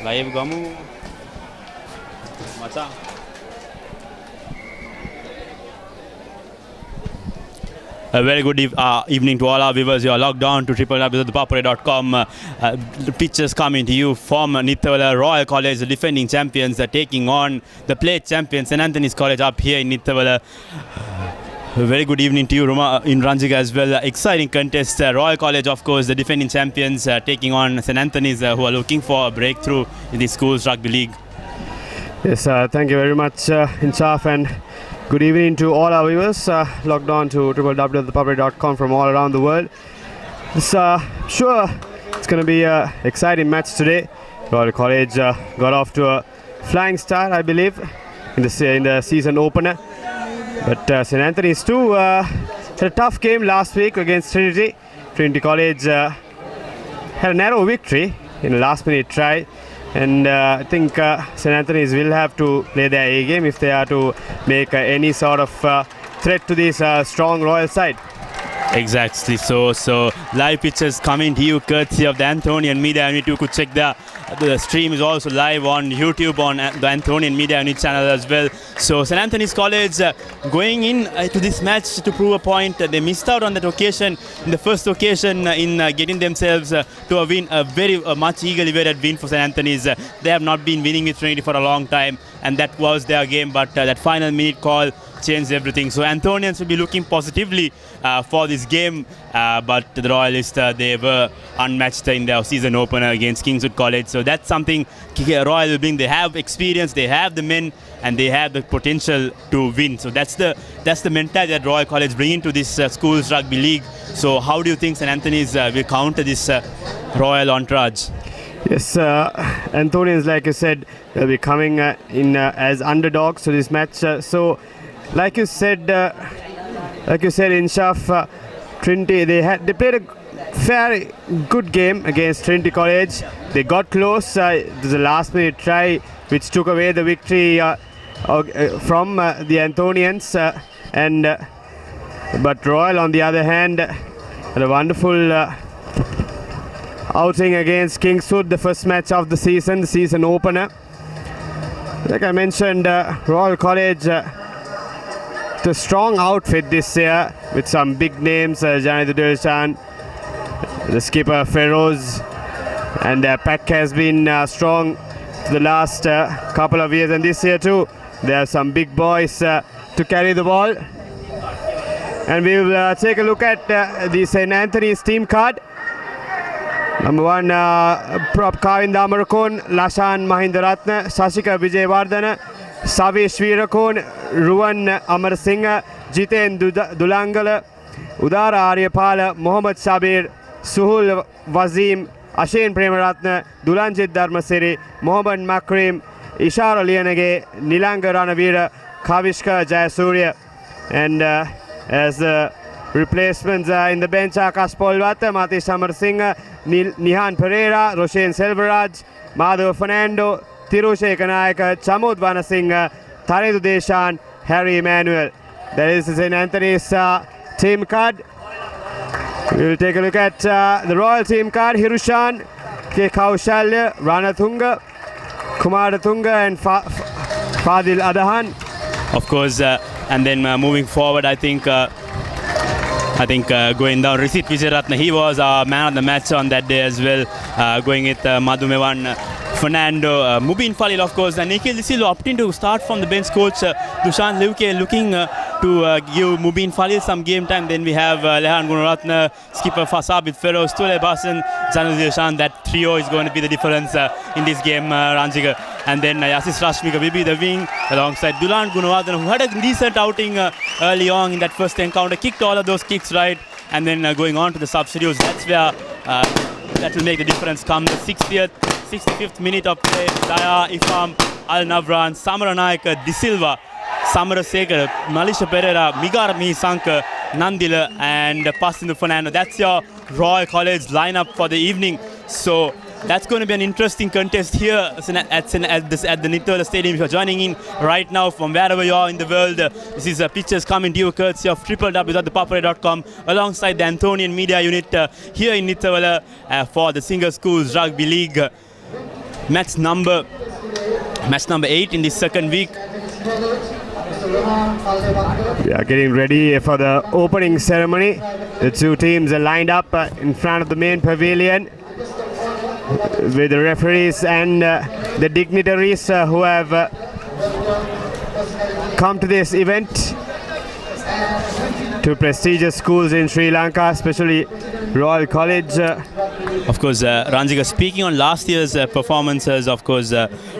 Live ගමු මචං. A very good evening to all our viewers. You are logged on to www.ThePapare.com. Pictures coming to you from Nithavala Royal College, the defending champions, taking on the plate champions, St. Anthony's College up here in Nithavala. A very good evening to you, Roma, in Ranjika as well. Exciting contest. Royal College, of course, the defending champions, taking on St. Anthony's, who are looking for a breakthrough in the school's rugby league. Yes, thank you very much, Inshaf, and good evening to all our viewers logged on to www.thepapare.com from all around the world. Sure, it's going to be an exciting match today. Royal College got off to a flying start, I believe, in the season opener. But St. Anthony's too had a tough game last week against Trinity. Trinity College had a narrow victory in a last-minute try. And I think St. Anthony's will have to play their A game if they are to make any sort of threat to this strong Royal side. Exactly. So live pictures coming to you courtesy of the Anthonian Media Unit. You could check the stream is also live on YouTube on the Anthonian Media Unit channel as well. So St. Anthony's College going in to this match to prove a point. They missed out on that occasion, in the first occasion, in getting themselves to a win, a very much eagerly awaited win for St. Anthony's. They have not been winning with Trinity for a long time, and that was their game, but that final minute call changed everything. So Anthonians will be looking positively for this game, but the Royalists, they were unmatched in their season opener against Kingswood College. So that's something Royal will bring. They have experience, they have the men, and they have the potential to win. So that's the mentality that Royal College bring into this school's rugby league. So how do you think St. Anthony's will counter this Royal entourage? Yes, Anthonians, like you said, will be coming in as underdogs to this match. So, like you said, Inshaf, Trinity, they played a very good game against Trinity College. They got close. It was a last-minute try which took away the victory from the Anthonians. But Royal, on the other hand, had a wonderful outing against Kingswood, the first match of the season opener. Like I mentioned, Royal College, the strong outfit this year with some big names, Janit Dilshan, the skipper Feroz, and their pack has been strong for the last couple of years, and this year too there are some big boys to carry the ball. And we will take a look at the St. Anthony's team card. Number 1, prop Kavinda Amarakon, Lashan Mahindaratna, Sashika Vijayawardana, Savesh Veerakon, Ruwan Amarasinghe, Jiten Dulangala, Udara Aryapala, Mohammad Sabir, Suhul Wazim, Ashen Premaratna, Dulanjit Dharmasiri, Mohammad Makrim, Ishara Lianage, Nilanga Ranavira, Kavishka Jayasurya. And as replacements in the bench, Akash Polwata, Matish Amarasinghe, Nihan Pereira, Roshan Selvaraj, Madhav Fernando, Tirushe Kanayaka, Chamud Vanasinghe, Taredu Deshan, Harry Emmanuel. That is St. Anthony's team card. We will take a look at the Royal team card. Hirushan, K. Kaushalya, Ranathunga, Kumarathunga, and Fadil Adahan. Of course, and then moving forward, I think going down, Risit Vijayaratna, he was our man of the match on that day as well, going with Madhumevan, Fernando, Mubin Falil, of course, and Nikhil Disil opting to start from the bench. Coach Dushan Leuke looking to give Mubin Falil some game time. Then we have Lehan Gunaratna, skipper Fasab with Feroz, Tule Basan, Janil Dilshan. That trio is going to be the difference in this game, Ranjika. And then Yasis Rashmika will be the wing alongside Dulan Gunawardhan, who had a decent outing early on in that first encounter, kicked all of those kicks right, and then going on to the substitutes. That's where that will make the difference come the 65th minute of play. Daya, Ifam, Al Navran, Samaranayaka, Disilva, Samarasekar, Malisha Pereira, Migar Misanka, Nandila, and Pasindu Fernando. That's your Royal College lineup for the evening. So that's going to be an interesting contest here at the Nithavala Stadium. If you're joining in right now from wherever you are in the world, this is pictures coming to you courtesy of www.thepapare.com alongside the Anthonian Media Unit here in Nithavala for the Singer Schools Rugby League. match number 8 in the second week. We are getting ready for the opening ceremony. The two teams are lined up in front of the main pavilion with the referees and the dignitaries who have come to this event. Two prestigious schools in Sri Lanka, especially Royal College. Of course, Ranjika, speaking on last year's performances, of course,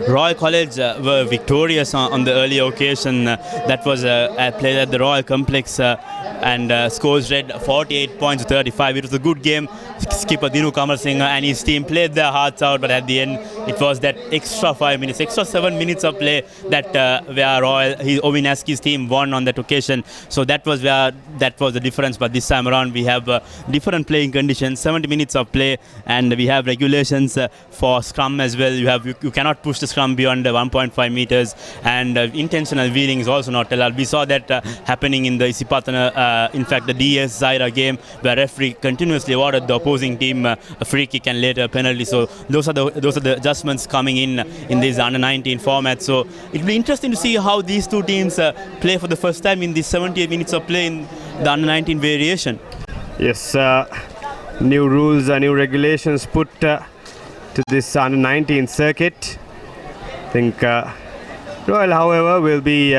Royal College were victorious on the earlier occasion. That was played at the Royal Complex and scores read 48 points to 35. It was a good game. Skipper Dinu Kamarasinghe and his team played their hearts out, but at the end, it was that extra 5 minutes, extra 7 minutes of play that where Ominaski's team won on that occasion. So that was the difference. But this time around, we have different playing conditions, 70 minutes of play, and we have regulations for scrum as well. You cannot push the scrum beyond 1.5 meters, and intentional wheeling is also not allowed. We saw that happening in the Isipatana, in fact, the DS Zaira game, where referee continuously awarded the opposing team a free kick and later a penalty. So those are the adjustments coming in this under-19 format. So it'll be interesting to see how these two teams play for the first time in these 78 minutes of play in the under-19 variation. Yes, new rules, new regulations put to this under-19 circuit. I think Royal, however, will be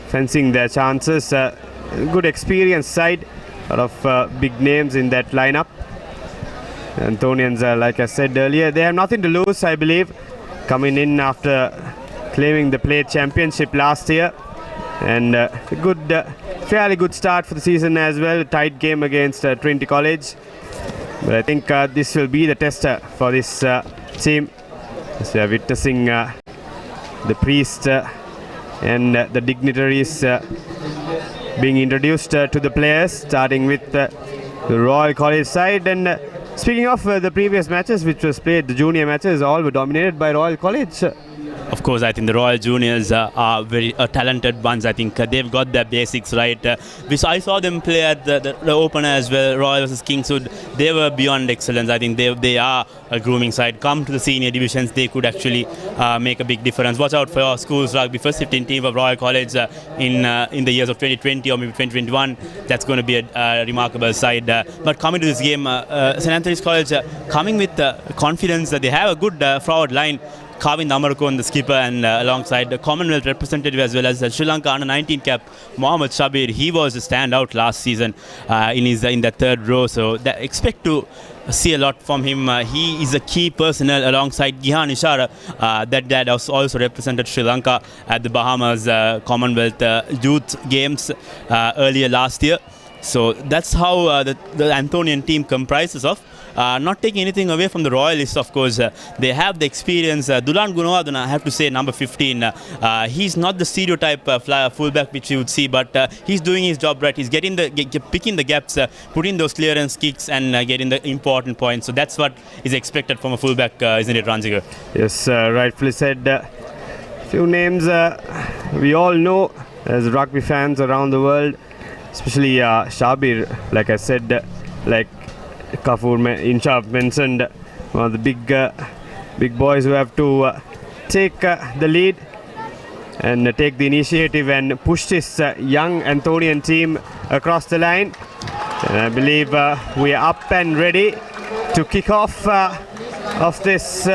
fencing their chances. Good experienced side, a lot of big names in that lineup. Antonians, like I said earlier, they have nothing to lose, I believe, coming in after claiming the plate championship last year. And a fairly good start for the season as well. A tight game against Trinity College. But I think this will be the tester for this team. As we are witnessing the priest and the dignitaries being introduced to the players, starting with the Royal College side. And speaking of the previous matches which was played, the junior matches all were dominated by Royal College. Of course, I think the Royal Juniors are very talented ones. I think they've got their basics right. I saw them play at the opener as well, Royal versus Kingswood. They were beyond excellence. I think they are a grooming side. Come to the senior divisions, they could actually make a big difference. Watch out for your school's rugby first 15 team of Royal College in the years of 2020 or maybe 2021. That's going to be a remarkable side. But coming to this game, St. Anthony's College coming with confidence that they have a good forward line. Kavin Amarko, the skipper, and alongside the Commonwealth representative as well as the Sri Lanka under-19 cap Mohammad Shabir. He was a standout last season in the third row, so expect to see a lot from him. He is a key personnel alongside Gihan Ishara that also represented Sri Lanka at the Bahamas Commonwealth Youth Games earlier last year. So that's how the Anthonian team comprises of. Not taking anything away from the Royalists, of course. They have the experience. Dulan Gunawardena, I have to say, number 15. He's not the stereotype fullback which you would see, but he's doing his job right. He's picking the gaps, putting those clearance kicks, and getting the important points. So that's what is expected from a fullback, isn't it, Ranjika? Yes, rightfully said. Few names we all know as rugby fans around the world, especially Shabir, like I said, like Kafur Inshaf mentioned, one of the big boys who have to take the lead and take the initiative and push this young Anthonian team across the line. And I believe we are up and ready to kick off of this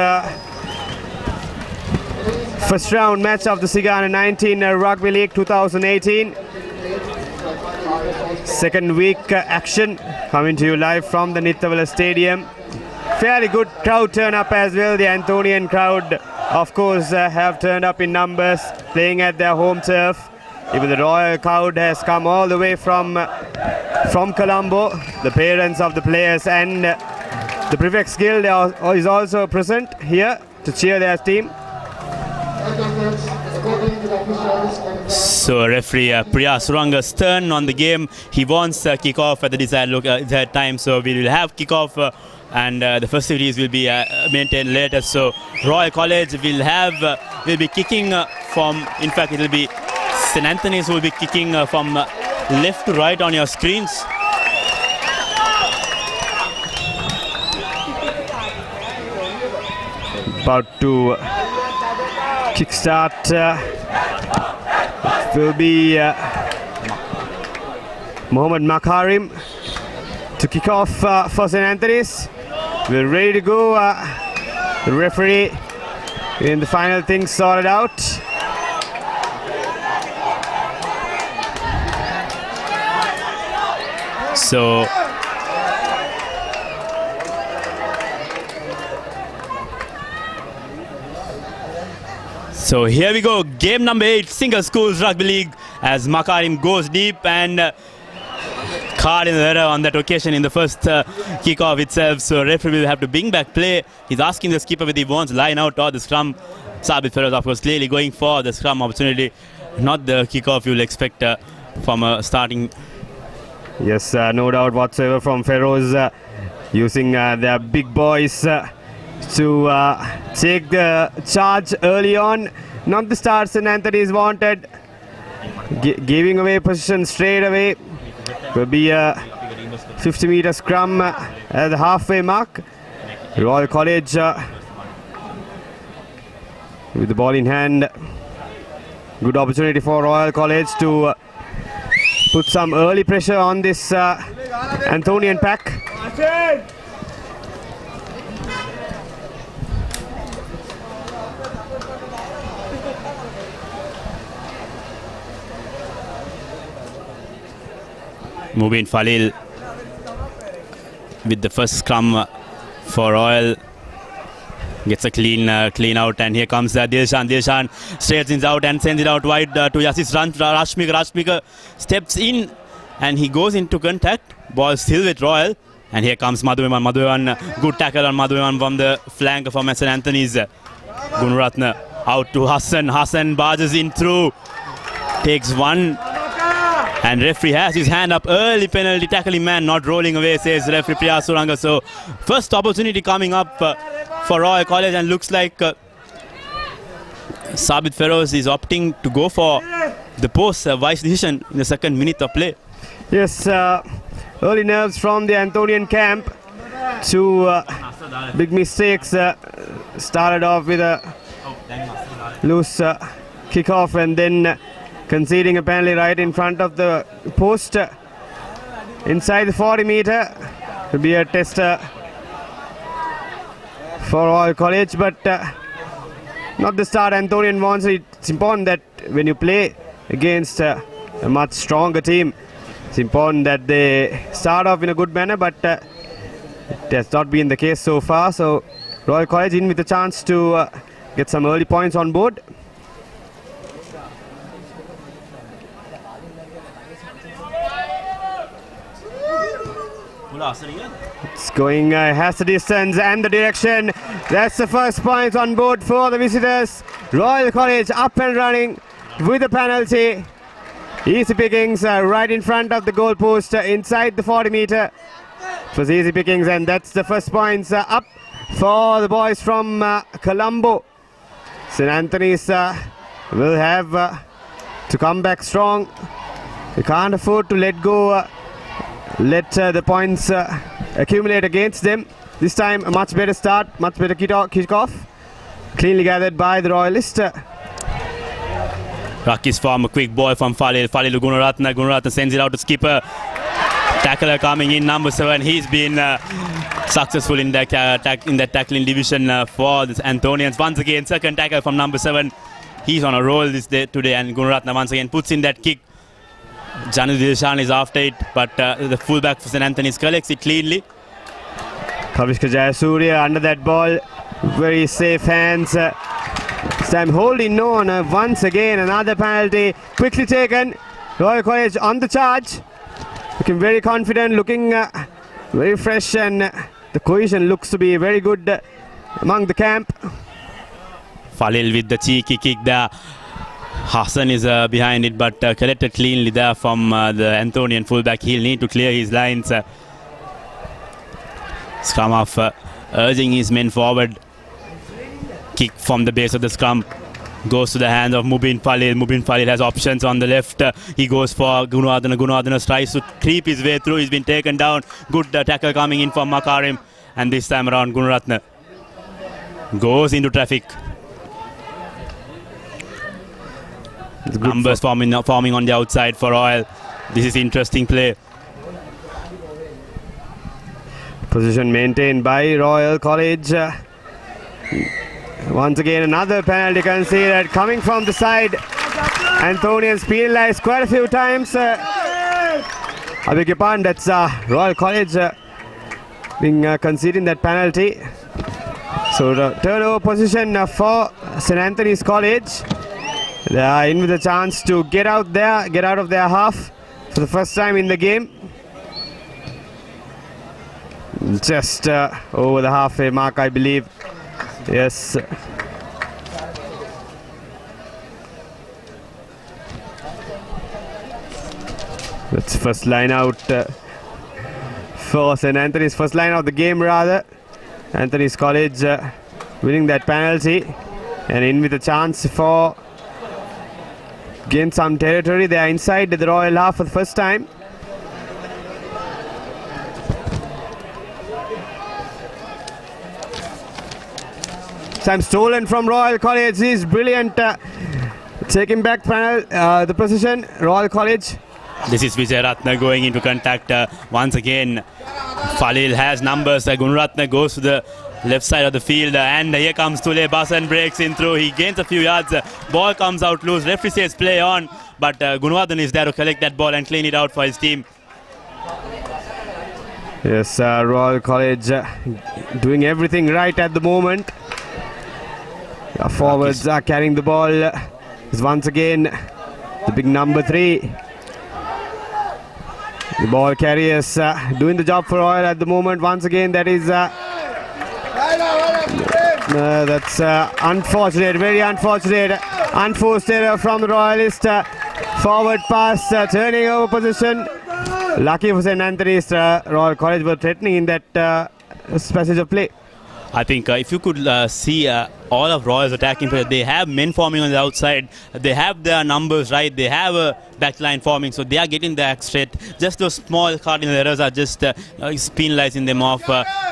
first round match of the Sigana 19 Rugby League 2018. Second week action coming to you live from the Nithavala Stadium. Fairly good crowd turn up as well. The Anthonian crowd, of course, have turned up in numbers, playing at their home turf. Even the Royal crowd has come all the way from Colombo. The parents of the players and the Prefects Guild is also present here to cheer their team. So referee Priya Suranga's turn on the game. He wants kick-off at the desired time. So we will have kick-off and the festivities will be maintained later. So Royal College will be kicking from, in fact it will be St. Anthony's will be kicking from left to right on your screens. about to kickstart. It will be Mohammed Makarim to kick off for St. Anthony's. We're ready to go. The referee in the final things sorted out. So here we go, game number 8, Single Schools Rugby League, as Makarim goes deep and card in the error on that occasion in the first kickoff itself. So referee will have to bring back play. He's asking the skipper whether he wants line out or the scrum. Sabit Feroz, of course, clearly going for the scrum opportunity, not the kickoff you'll expect from a starting. Yes, no doubt whatsoever from Feroz, using their big boys to take the charge early on. Not the start St. Anthony's wanted. Giving away position straight away. Will be a 50-meter scrum at the halfway mark. Royal College with the ball in hand. Good opportunity for Royal College to put some early pressure on this Anthonian pack. Mubin Falil with the first scrum for Royal. Gets a clean out, and here comes Dilshan. Dilshan straightens out and sends it out wide to Yasis. Rashmika steps in and he goes into contact. Ball still with Royal, and here comes Madhuvan. Good tackle on Madhuvan from the flank from St. Anthony's. Gunaratna out to Hassan. Hassan barges in through, takes one. And referee has his hand up. Early penalty, tackling man not rolling away, says referee Priya Suranga. So first opportunity coming up for Royal College, and looks like Sabit Feroz is opting to go for the post, vice decision in the second minute of play. Yes, early nerves from the Anthonian camp. Two big mistakes. Started off with a loose kickoff and then conceding a penalty right in front of the post inside the 40-meter. Will be a test for Royal College, but not the start Anthonian wants. It's important that when you play against a much stronger team, it's important that they start off in a good manner, but it has not been the case so far. So Royal College in with a chance to get some early points on board. It's going, has the distance and the direction. That's the first point on board for the visitors. Royal College up and running with a penalty. Easy pickings right in front of the goal post inside the 40-meter. It was easy pickings, and that's the first points up for the boys from Colombo. St. Anthony's will have to come back strong. They can't afford to let go. Let the points accumulate against them. This time a much better start, much better kick-off. Cleanly gathered by the Royalist. Rakis from a quick ball from Falil. Falil to Gunaratna. Gunaratna sends it out to skipper. Tackler coming in, number 7. He's been successful in that tackling division for the Anthonians. Once again, second tackle from number 7. He's on a roll today, and Gunaratna once again puts in that kick. Janu Dilshan is after it, but the fullback for St. Anthony's collects it cleanly. Kavishka Jayasuriya under that ball. Very safe hands. This time holding on once again. Another penalty quickly taken. Royal College on the charge. Looking very confident, looking very fresh, and the cohesion looks to be very good among the camp. Falil with the cheeky kick there. Hassan is behind it, but collected cleanly there from the Anthonian fullback. He'll need to clear his lines. Scrum off, urging his men forward. Kick from the base of the scrum goes to the hands of Mubin Falil. Mubin Falil has options on the left. He goes for Gunadana. Gunadana tries to creep his way through. He's been taken down. Good tackle coming in from Makarim. And this time around, Gunaratna Goes into traffic. Numbers forming on the outside for Royal. This is interesting play. Position maintained by Royal College. Once again, another penalty conceded coming from the side. Anthonians penalized quite a few times. I beg your pardon, that's Royal College being conceding that penalty. So the turnover position for St. Anthony's College. They are in with a chance to get out of their half for the first time in the game. Just over the halfway mark, I believe. Yes. That's first line out for St. Anthony's, first line of the game rather. Anthony's College winning that penalty and in with a chance for gain some territory. They are inside the Royal half for the first time. Time stolen from Royal College. He's brilliant. Taking back the position. Royal College. This is Vijayaratna going into contact once again. Falil has numbers. Gunaratna goes to the left side of the field and here comes Tule Basan, breaks in through. He gains a few yards. Ball comes out loose. Referee says play on, but Gunawardhan is there to collect that ball and clean it out for his team. Yes, Royal College doing everything right at the moment. Forwards are carrying the ball. Is once again the big number 3. The ball carriers doing the job for Royal at the moment. Once again, that is that's unfortunate, very unfortunate. Unforced error from the Royalist. Forward pass, turning over position. Lucky for St. Anthony's, Royal College were threatening in that passage of play. I think if you could see all of Royal's attacking players, they have men forming on the outside. They have their numbers right. They have a backline forming, so they are getting the act straight. Just those small cardinal errors are just penalizing them off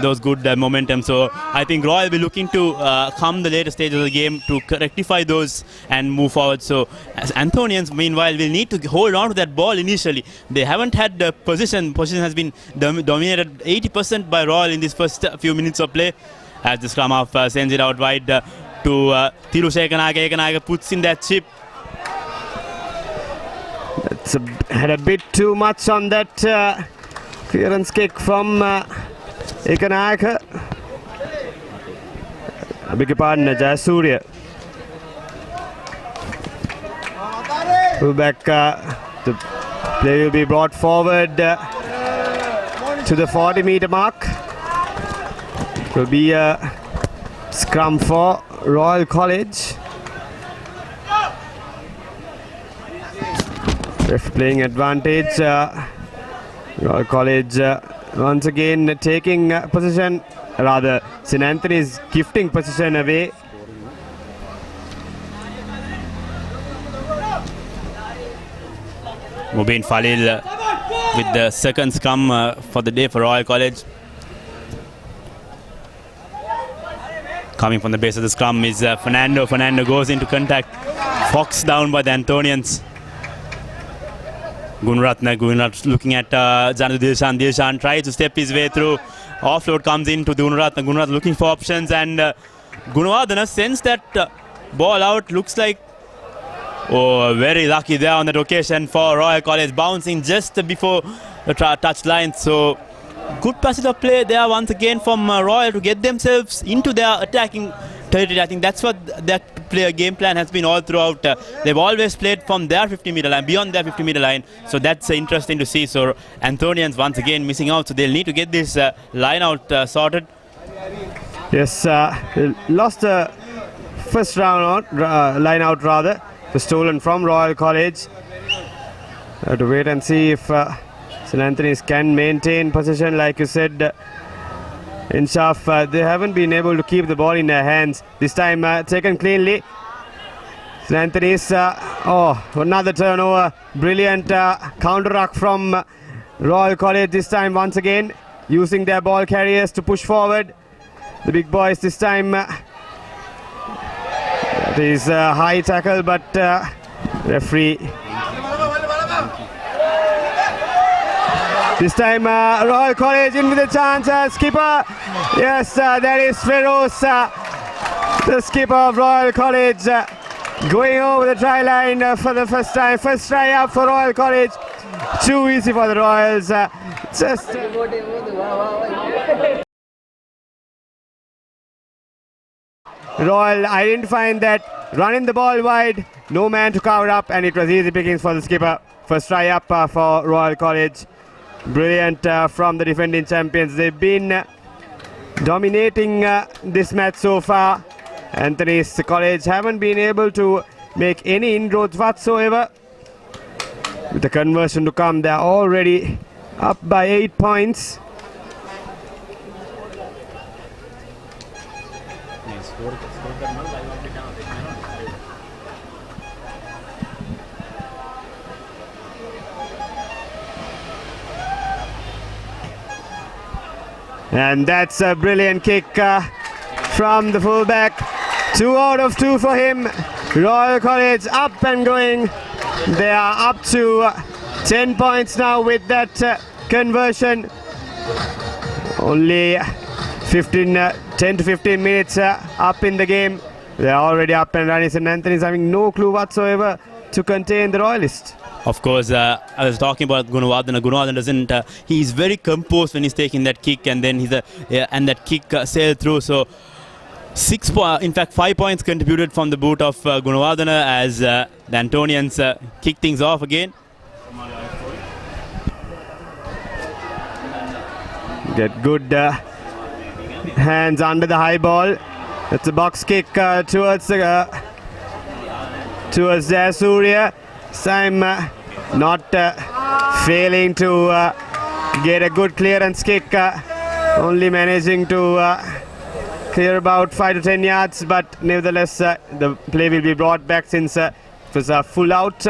those good momentum. So I think Royal will be looking to come the later stage of the game to rectify those and move forward. So as Anthonians, meanwhile, will need to hold on to that ball initially. They haven't had the position. Position has been dominated 80% by Royal in this first few minutes of play. As the scrum half sends it out wide to Thiru Shekanaka. Ekanaka puts in that chip. That's had a bit too much on that clearance kick from Ekanaka. I beg your pardon, Jayasurya. Fullback, the play will be brought forward to the 40-meter mark. It will be a scrum for Royal College. Ref playing advantage. Royal College once again taking position, rather St. Anthony's gifting position away. Mubin Falil with the second scrum for the day for Royal College. Coming from the base of the scrum is Fernando. Fernando goes into contact. Fox down by the Antonians. Gunaratna looking at Janadu Dilshan. Dilshan tries to step his way through. Offload comes into Gunaratna. Gunaratna looking for options and Gunawardhana sends that ball out. Looks like very lucky there on that occasion for Royal College, bouncing just before the touch line. So good passage of play there once again from Royal to get themselves into their attacking territory. I think that's what that player game plan has been all throughout. They've always played from their 50-meter line, beyond their 50-meter line. So that's interesting to see. So Anthonians once again missing out. So they'll need to get this line out sorted. Yes, lost the first round out, line out rather. Was stolen from Royal College. Have to wait and see if St. Anthony's can maintain possession. Like you said, in Shaf, they haven't been able to keep the ball in their hands. This time taken cleanly. St. Anthony's, another turnover. Brilliant counter-ruck from Royal College this time once again. Using their ball carriers to push forward. The big boys this time It is a high tackle, but referee. This time Royal College in with a chance. Skipper. Yes, that is Feroz, the skipper of Royal College, going over the try line for the first time. First try up for Royal College. Too easy for the Royals. Royal identifying that, running the ball wide, no man to cover up, and it was easy pickings for the skipper. First try up for Royal College. Brilliant from the defending champions. They've been dominating this match so far. Anthony's College haven't been able to make any inroads whatsoever. With the conversion to come, they're already up by 8 points. And that's a brilliant kick from the fullback. 2 out of 2 for him. Royal College up and going. They are up to 10 points now with that conversion. Only 10 to 15 minutes up in the game. They are already up and running. St. Anthony's having no clue whatsoever to contain the Royalists. Of course, I was talking about Gunawardena. Gunawardena doesn't. He's very composed when he's taking that kick, and then and that kick sailed through. So 5 points contributed from the boot of Gunawardena as the Antonians kick things off again. Get good hands under the high ball. It's a box kick towards Surya. Time not failing to get a good clearance kick, only managing to clear about 5 to 10 yards, but nevertheless the play will be brought back since it was a full out.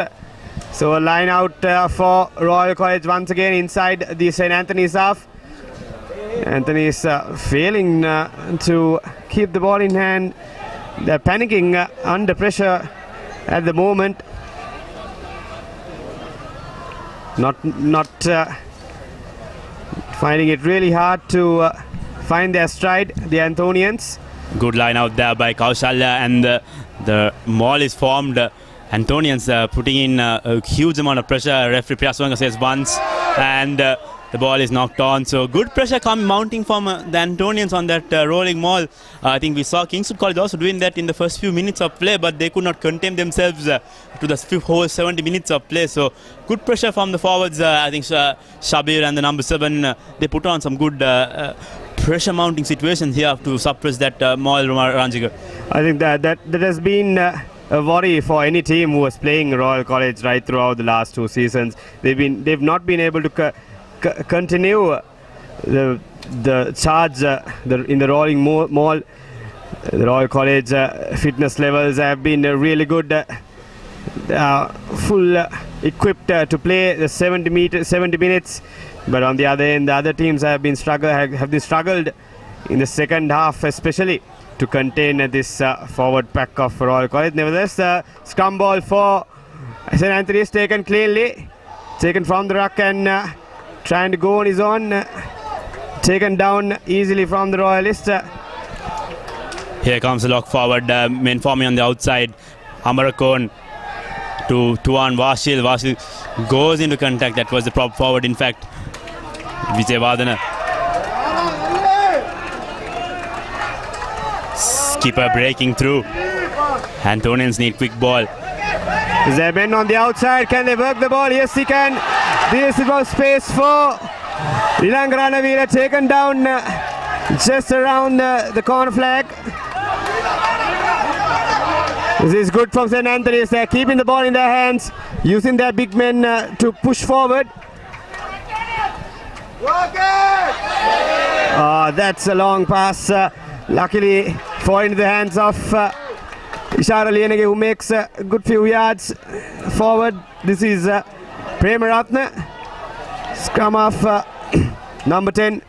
So a line out for Royal College once again inside the St. Anthony's half. Anthony is failing to keep the ball in hand. They're panicking under pressure at the moment. Not finding it really hard to find their stride, the Anthonians. Good line out there by Kaushalya, and the maul is formed. Antonians putting in a huge amount of pressure. Referee Priyaswanga says once, and the ball is knocked on. So good pressure mounting from the Antonians on that rolling maul. I think we saw Kingswood College also doing that in the first few minutes of play, but they could not contain themselves to the whole 70 minutes of play. So good pressure from the forwards. I think Shabir and the number 7, they put on some good pressure mounting situations here to suppress that maul, Ranjigar. I think that has been a worry for any team who was playing Royal College right throughout the last 2 seasons. They've not been able to continue the charge in the rolling maul. The Royal College fitness levels have been really good. Full equipped to play the 70 minutes, but on the other end, the other teams have struggled in the second half, especially to contain this forward pack of Royal College. Nevertheless, scrum ball for St. Anthony is taken cleanly, taken from the ruck and trying to go on his own, taken down easily from the Royalists. Here comes the lock forward, men forming on the outside. Amarakon to Tuan Vashil. Vashil goes into contact. That was the prop forward, in fact. Vijay Vadana. Skipper breaking through. Antonians need quick ball. Zeben on the outside. Can they work the ball? Yes, he can. This is about space for Nilangaranavira, taken down just around the corner flag. This is good from St. Anthony's. They're keeping the ball in their hands, using their big men to push forward. That's a long pass. Luckily, fall into the hands of Ishara Lienege, who makes a good few yards forward. This is Premaratna. Scrum off number 10.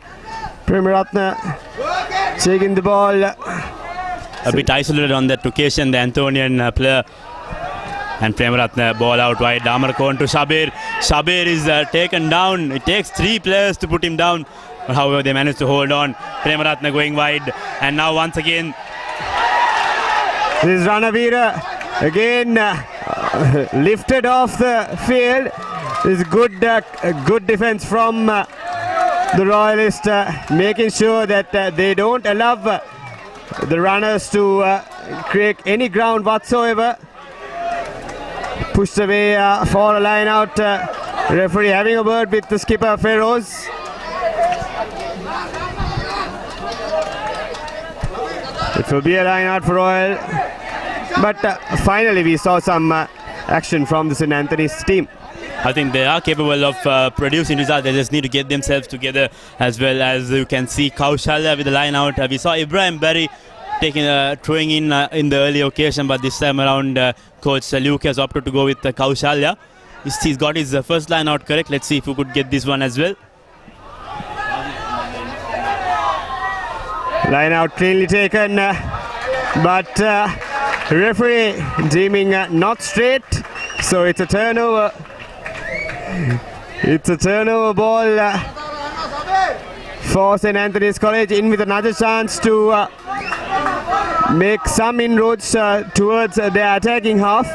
Premaratna taking the ball a bit isolated on that occasion, the Antonian player. And Premaratne ball out wide. Damarkon to Shabir. Shabir is taken down. It takes 3 players to put him down. However, they managed to hold on. Premaratne going wide. And now once again. This is Ranavira again lifted off the field. This is good defense from the Royalists, making sure that they don't allow the runners to create any ground whatsoever. Pushed away for a line out. Referee having a word with the skipper Feroz. It will be a line out for Royal. But finally we saw some action from the St. Anthony's team. I think they are capable of producing results. They just need to get themselves together, as well as you can see Kaushalya with the line out. We saw Ibrahim Barry throwing in the early occasion, but this time around coach Luke has opted to go with Kaushalya. He's got his first line out correct. Let's see if we could get this one as well. Line out cleanly taken, but referee deeming not straight, so it's a turnover. It's a turnover ball for St. Anthony's College, in with another chance to make some inroads towards their attacking half.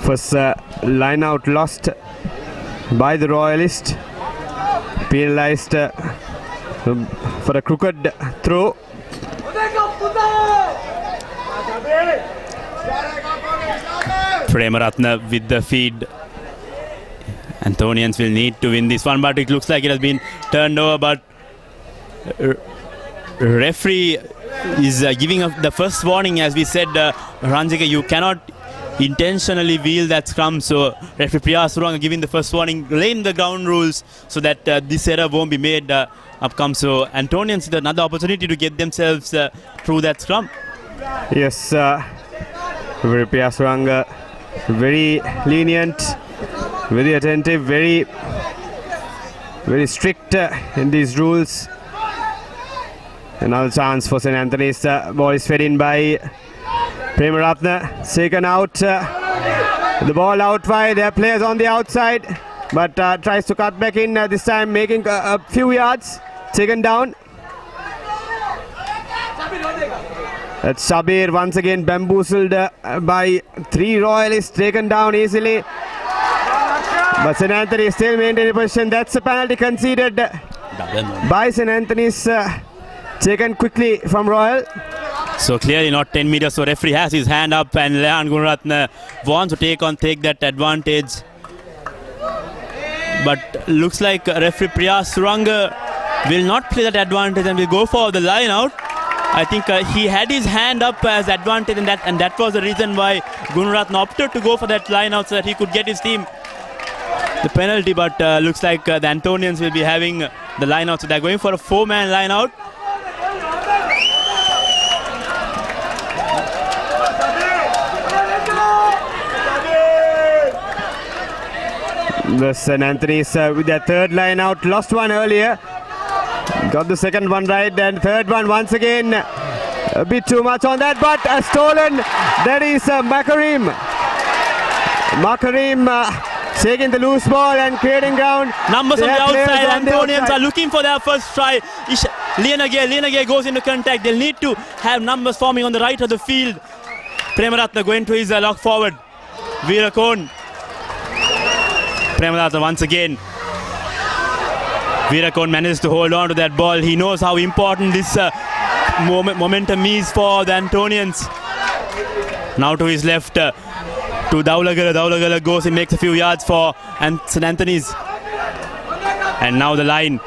First line out lost by the Royalist, penalized for a crooked throw. Premaratne with the feed. Antonians will need to win this one, but it looks like it has been turned over. But referee is giving the first warning. As we said, Ranjika, you cannot intentionally wheel that scrum. So referee Priya Suranga giving the first warning, laying the ground rules so that this error won't be made upcome. So Antonians with another opportunity to get themselves through that scrum. Yes, referee Priya Suranga very lenient, very attentive, very strict in these rules. Another chance for St. Anthony's. Ball is fed in by Premaratne. Taken out. The ball out wide. There are players on the outside, but tries to cut back in this time, making a few yards. Taken down. That's Shabir once again bamboozled by 3 Royalists, taken down easily. But St. Anthony still maintaining position. That's a penalty conceded by St. Anthony's, taken quickly from Royal. So clearly not 10 meters. So referee has his hand up, and Lehan Gunaratne wants to take that advantage. But looks like referee Priya Suranga will not play that advantage and will go for the line out. I think he had his hand up as advantage, and that was the reason why Gunaratne opted to go for that line out, so that he could get his team the penalty. But looks like the Antonians will be having the line out, so they're going for a 4-man line out. The St. Anthony's with their third line out, lost one earlier. Got the second one right, and third one once again. A bit too much on that, but stolen. That is Makarim. Makarim taking the loose ball and creating ground. Numbers on the outside. Antonians are looking for their first try. Lienage goes into contact. They'll need to have numbers forming on the right of the field. Premaratne going to his lock forward. Virakon. Premaratne once again. Virakon manages to hold on to that ball. He knows how important this momentum is for the Antonians. Now to his left, to Daulagala. Daulagala goes and makes a few yards for St. Anthony's. And now the line.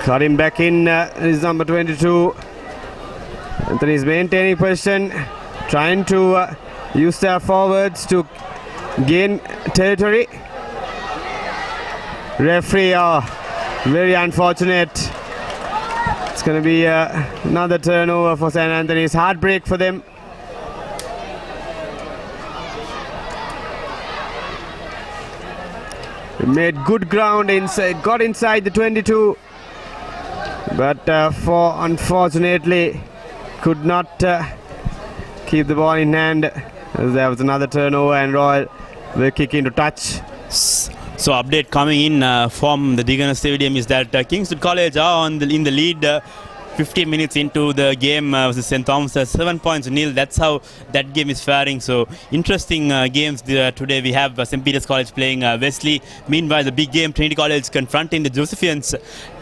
Got him back in, is number 22. Anthony's maintaining position, trying to use their forwards to gain territory. Referee, very unfortunate. It's going to be another turnover for St. Anthony's. Heartbreak for them. Made good ground inside, got inside the 22, but unfortunately could not keep the ball in hand. There was another turnover and Royal will kick into touch. So update coming in from the Digana Stadium is that Kingswood College are in the lead 15 minutes into the game versus St. Thomas, 7 points to nil. That's how that game is faring. So interesting games today. We have St. Peter's College playing Wesley. Meanwhile, the big game, Trinity College confronting the Josephians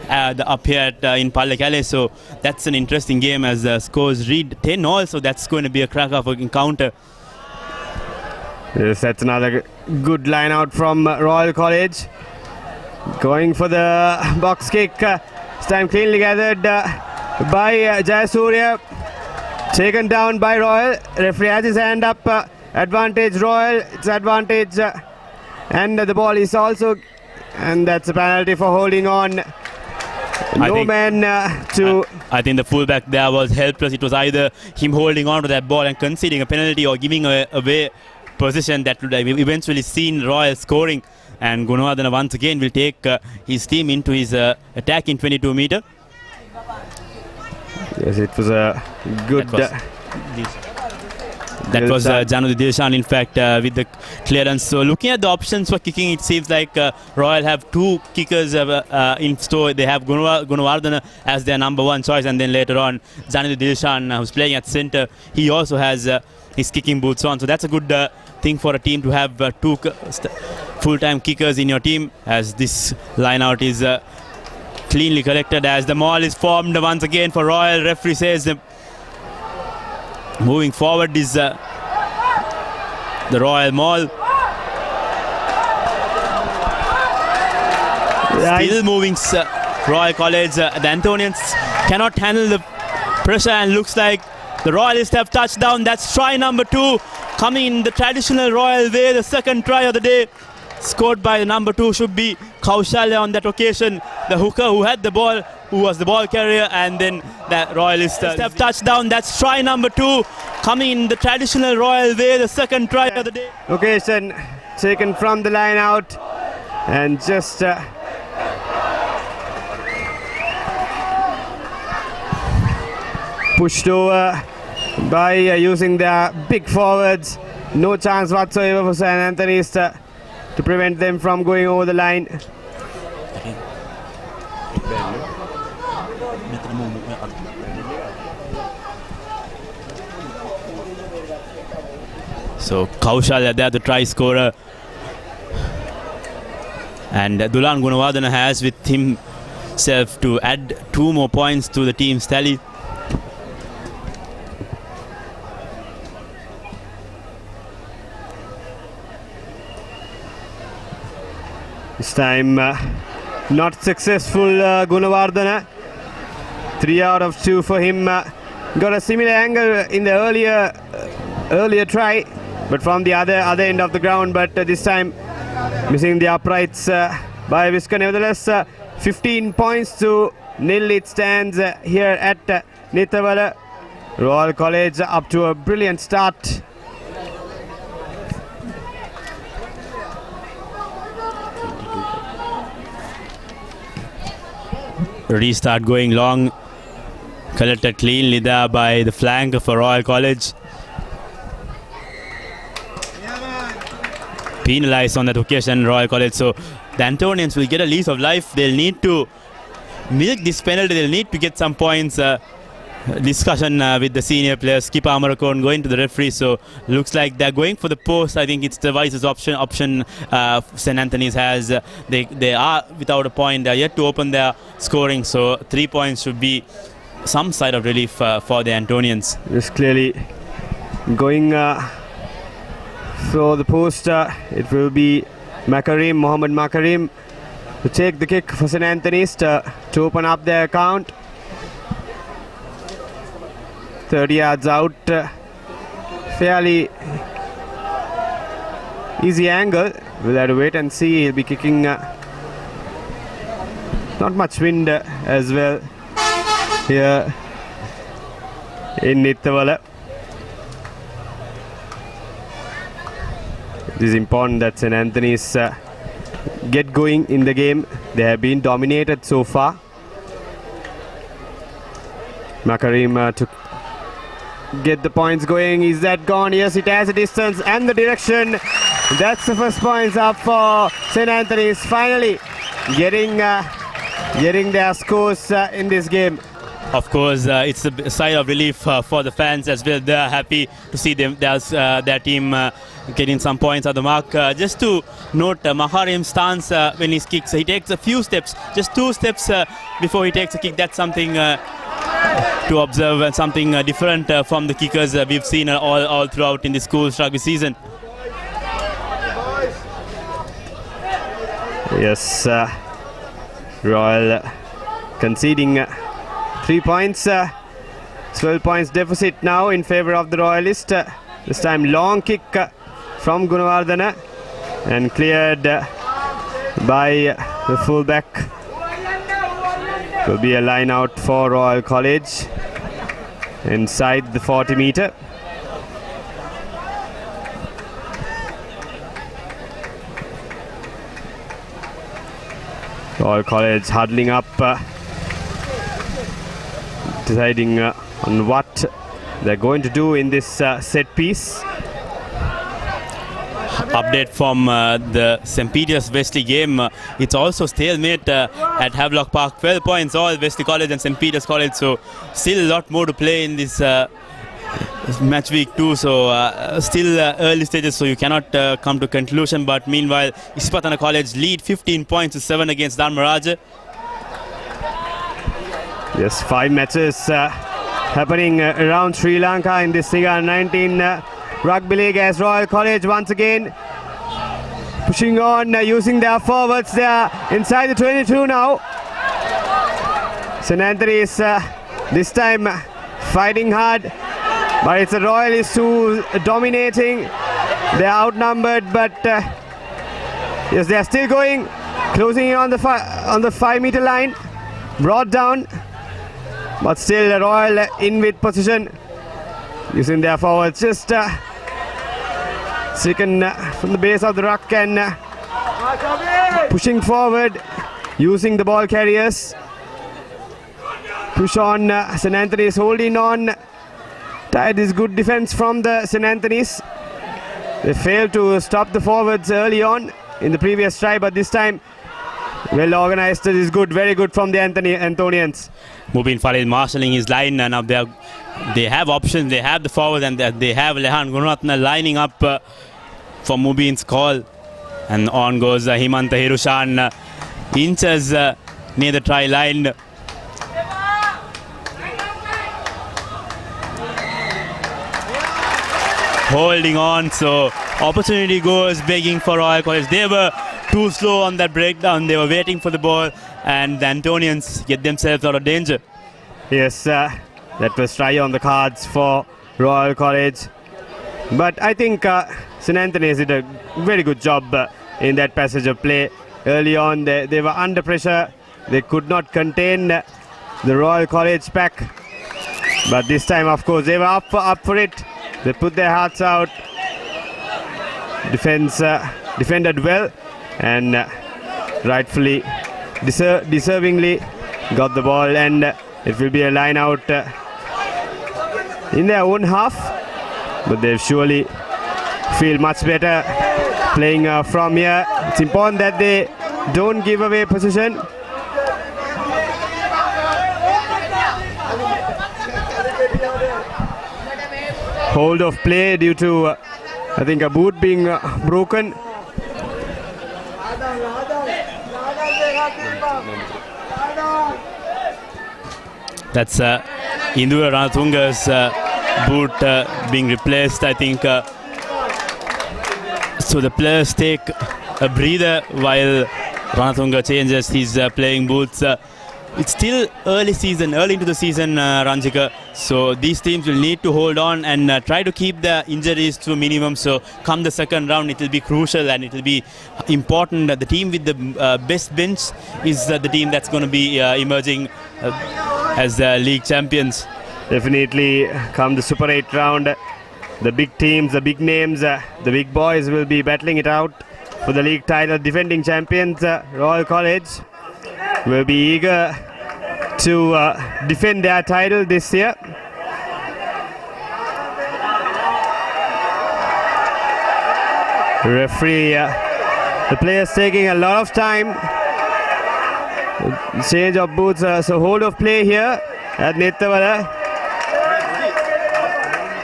up here in Pallekele. So that's an interesting game as scores read 10-all. So that's going to be a crack of an encounter. Yes, that's another good line out from Royal College. Going for the box kick. This time cleanly gathered by Jayasurya. Taken down by Royal. Referee has his hand up. Advantage Royal. It's advantage. And the ball is also... And that's a penalty for holding on. I think the fullback there was helpless. It was either him holding on to that ball and conceding a penalty or giving away position that would have eventually seen Royal scoring. And Gunawardena once again will take his team into his attack in 22 meter. Yes, it was a good... That was Janu Dilshan, in fact, with the clearance. So looking at the options for kicking, it seems like Royal have two kickers in store. They have Gunawardena as their number one choice, and then later on Janu Dilshan, who's playing at centre, he also has his kicking boots on. So that's a good thing for a team to have two full-time kickers in your team, as this line-out is cleanly collected as the maul is formed once again for Royal. Referee says moving forward is the Royal maul. Still moving Royal College. The Antonians cannot handle the pressure, and looks like the Royalists have touched down. That's try number 2 coming in the traditional Royal way. The second try of the day scored by the number 2 should be Kaushalya on that occasion. The hooker who had the ball, who was the ball carrier, and then the Royalists have touched down. That's try number 2 coming in the traditional Royal way. The second try of the day. Location taken from the line out and just pushed over by using their big forwards. No chance whatsoever for St. Anthony's to prevent them from going over the line. So Kaushalya there, the try scorer, and Dulan Gunawardena has with himself to add 2 more points to the team's tally. This time not successful, Gunawardena. 3 out of 2 for him. Got a similar angle in the earlier try, but from the other end of the ground, but this time missing the uprights by Whisker. Nevertheless, 15 points to nil it stands here at Nithavala. Royal College up to a brilliant start. Restart going long, collected cleanly there by the flank for Royal College. Penalised on that occasion, Royal College. So the Antonians will get a lease of life. They'll need to milk this penalty. They'll need to get some points. Discussion with the senior players. Skip Amarakon going to the referee. So looks like they're going for the post. I think it's the wisest option St. Anthony's has. They are without a point. They are yet to open their scoring. So 3 points should be some side of relief for the Antonians. Just clearly going for the post. It will be Mohammad Makarim to take the kick for St. Anthony's to open up their account. 30 yards out, fairly easy angle. We'll have to wait and see. He'll be kicking. Not much wind as well here in Nithavala. It is important that St. Anthony's get going in the game. They have been dominated so far. Makarim to get the points going. Is that gone? Yes, it has a distance and the direction. That's the first points up for St. Anthony's. Finally getting their scores in this game. Of course, it's a sigh of relief for the fans as well. They're happy to see their team getting some points at the mark. Just to note, Makarim's stance when he kicks, he takes a few steps, just 2 steps before he takes a kick. That's something to observe and something different from the kickers we've seen all throughout in the school's rugby season. Yes, Royal conceding 3 points, 12 points deficit now in favour of the Royalist. This time long kick from Gunawardana and cleared by the fullback. Will be a line out for Royal College inside the 40 metre. Royal College huddling up, deciding on what they're going to do in this set piece. Update from the St. Peter's Wesley game. It's also stalemate at Havelock Park. 12 points all Wesley College and St. Peter's College. So still a lot more to play in this match week 2. So still early stages. So you cannot come to conclusion. But meanwhile, Isipatana College lead 15 points to 7 against Dharmaraja. Yes, 5 matches happening around Sri Lanka in this Liga 19 Rugby League as Royal College once again pushing on, using their forwards. They are inside the 22 now. St. Anthony's this time fighting hard, but it's the Royalists who are dominating. They are outnumbered, but yes, they are still going, closing in on the 5 metre line, brought down, but still Royal in with position, using their forwards. Just second from the base of the ruck and pushing forward, using the ball carriers. Push on, St. Anthony's holding on. Tired is good defense from the St. Anthony's. They failed to stop the forwards early on in the previous try, but this time well organized. It is good, very good from the Anthonians. Mubin Fall is marshalling his line. Now they have options. They have the forward and they have Lehan Gunaratna lining up for Mubin's call. And on goes Himanta Hirushan. Inches near the try line. Holding on, so opportunity goes begging for Royal College. They were too slow on that breakdown. They were waiting for the ball, and the Antonians get themselves out of danger. Yes, that was try on the cards for Royal College. But I think St. Anthony's did a very good job in that passage of play. Early on, they were under pressure. They could not contain the Royal College pack. But this time, of course, they were up for it. They put their hearts out. Defense defended well and rightfully, deservingly got the ball, and it will be a line out in their own half. But they surely feel much better playing from here. It's important that they don't give away possession. Hold of play due to I think a boot being broken. That's Indura Ranatunga's boot being replaced, I think. So the players take a breather while Ranatunga changes his playing boots. It's still early into the season, Ranjika. So these teams will need to hold on and try to keep the injuries to a minimum. So come the second round, it will be crucial and it will be important. The team with the best bench is the team that's going to be emerging as league champions. Definitely come the Super 8 round. The big teams, the big names, the big boys will be battling it out. for the league title. Defending champions Royal College will be eager to defend their title this year. Referee, the players taking a lot of time. Change of boots, so hold of play here at Nithawala.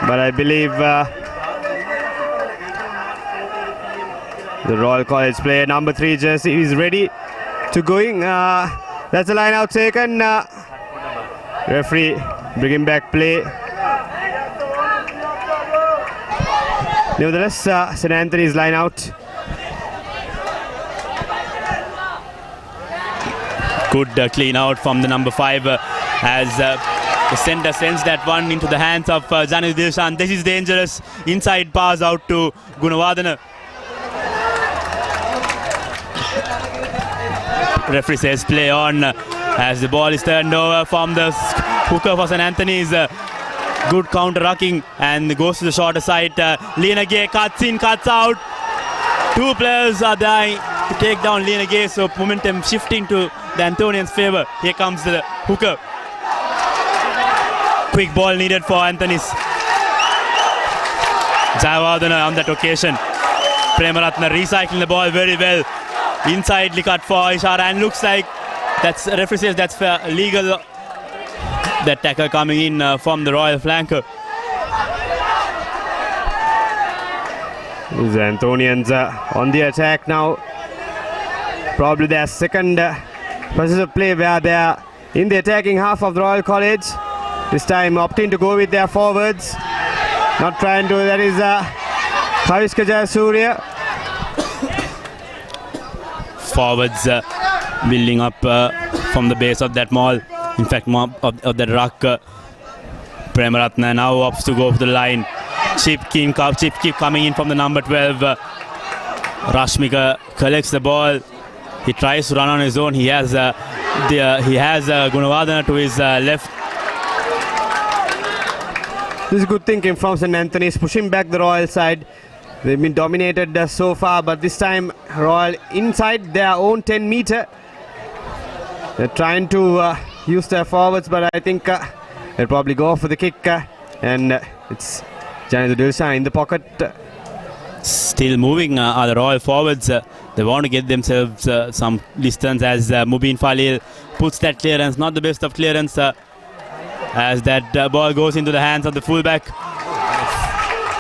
But I believe the Royal College player, number 3 jersey, is ready to going. That's a line out taken. Referee bringing back play. Nevertheless, St. Anthony's line out. Good clean out from the number 5 as the centre sends that one into the hands of Janis Dilshan. This is dangerous. Inside pass out to Gunawardana. Referee says play on as the ball is turned over from the hooker for St. Anthony's. Good counter-rucking and goes to the shorter side. Lena Gay cuts in, cuts out. 2 players are there to take down Lena Gay, so momentum shifting to the Anthonians' favour. Here comes the hooker. Quick ball needed for Anthony's. Jayawardana on that occasion. Premaratna recycling the ball very well. Insidely cut for Ishara, and looks like that's referee says that's legal. That tackle coming in from the Royal flanker. The Anthonians on the attack now. Probably their second possessive play where they are in the attacking half of the Royal College. This time opting to go with their forwards. Not trying to, that is Kavishka Jayasuriya. Forwards building up from the base of that maul. In fact, of that ruck. Premaratna now opts to go for the line. Chip keep coming in from the number 12. Rashmika collects the ball. He tries to run on his own. He has Gunawardana to his left. This is good thinking from St. Anthony's, pushing back the Royal side. They've been dominated so far, but this time Royal inside their own 10 meter. They're trying to use their forwards, but I think they'll probably go for the kick, and it's Janis Dilshan in the pocket. Still moving are the Royal forwards. They want to get themselves some distance as Mubin Falil puts that clearance. Not the best of clearance as that ball goes into the hands of the fullback.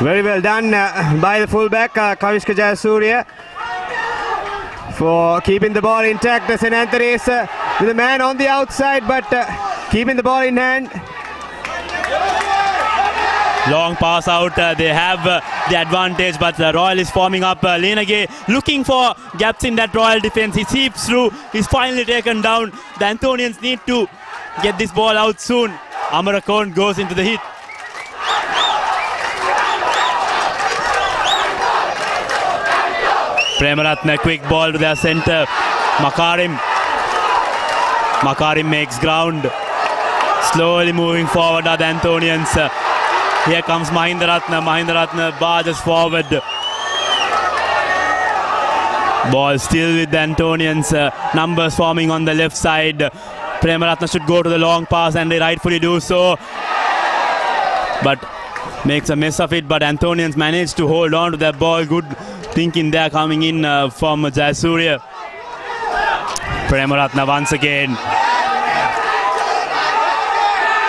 Very well done by the fullback, Kavishka Jayasuriya, for keeping the ball intact. St. Anthony's with a man on the outside, but keeping the ball in hand. Long pass out. They have the advantage, but the Royal is forming up. Lena Gay looking for gaps in that Royal defense. He seeps through. He's finally taken down. The Anthonians need to get this ball out soon. Amarakon goes into the hit. Premaratna, quick ball to their centre. Makarim makes ground. Slowly moving forward are the Anthonians. Here comes Mahindaratna barges forward. Ball still with the Antonians. Numbers forming on the left side. Premaratna should go to the long pass, and they rightfully do so. But makes a mess of it. But Antonians manage to hold on to that ball. Good thinking there coming in from Jayasuriya. Premaratna once again.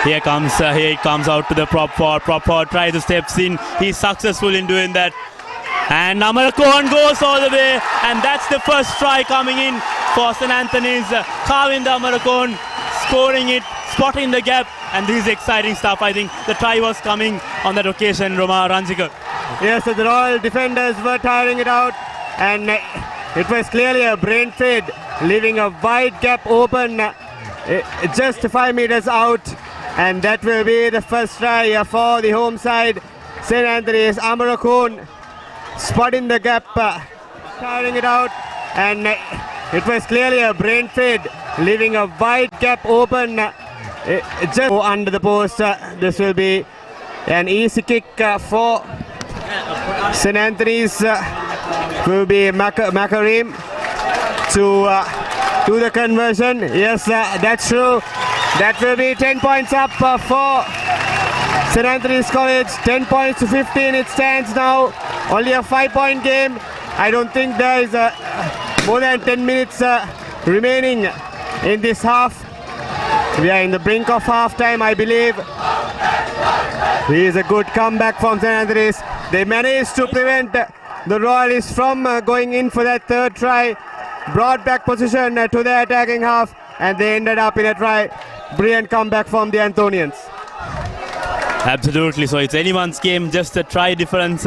Here it comes out to the prop forward, tries to steps in. He's successful in doing that. And Amarakon goes all the way, and that's the first try coming in for St. Anthony's. Kavinda Amarakon scoring it, spotting the gap, and this is exciting stuff. I think the try was coming on that occasion, Roma Ranjika. Yes, so the Royal defenders were tiring it out, and it was clearly a brain fade, leaving a wide gap open just 5 meters out. And that will be the first try for the home side. St. Anthony's. Amarakon spotting the gap, tiring it out, and it was clearly a brain fade, leaving a wide gap open just under the post. This will be an easy kick for St. Anthony's will be Makarim to do the conversion. Yes, that's true. That will be 10 points up for St. Anthony's College. 10 points to 15 it stands now. Only a 5-point game. I don't think there is more than 10 minutes remaining in this half. We are in the brink of half-time, I believe. Here is a good comeback from St. Anthony's. They managed to prevent the Royalists from going in for that third try. Brought back position to the attacking half, and they ended up in a try. Brilliant comeback from the Anthonians. Absolutely. So it's anyone's game. Just a try difference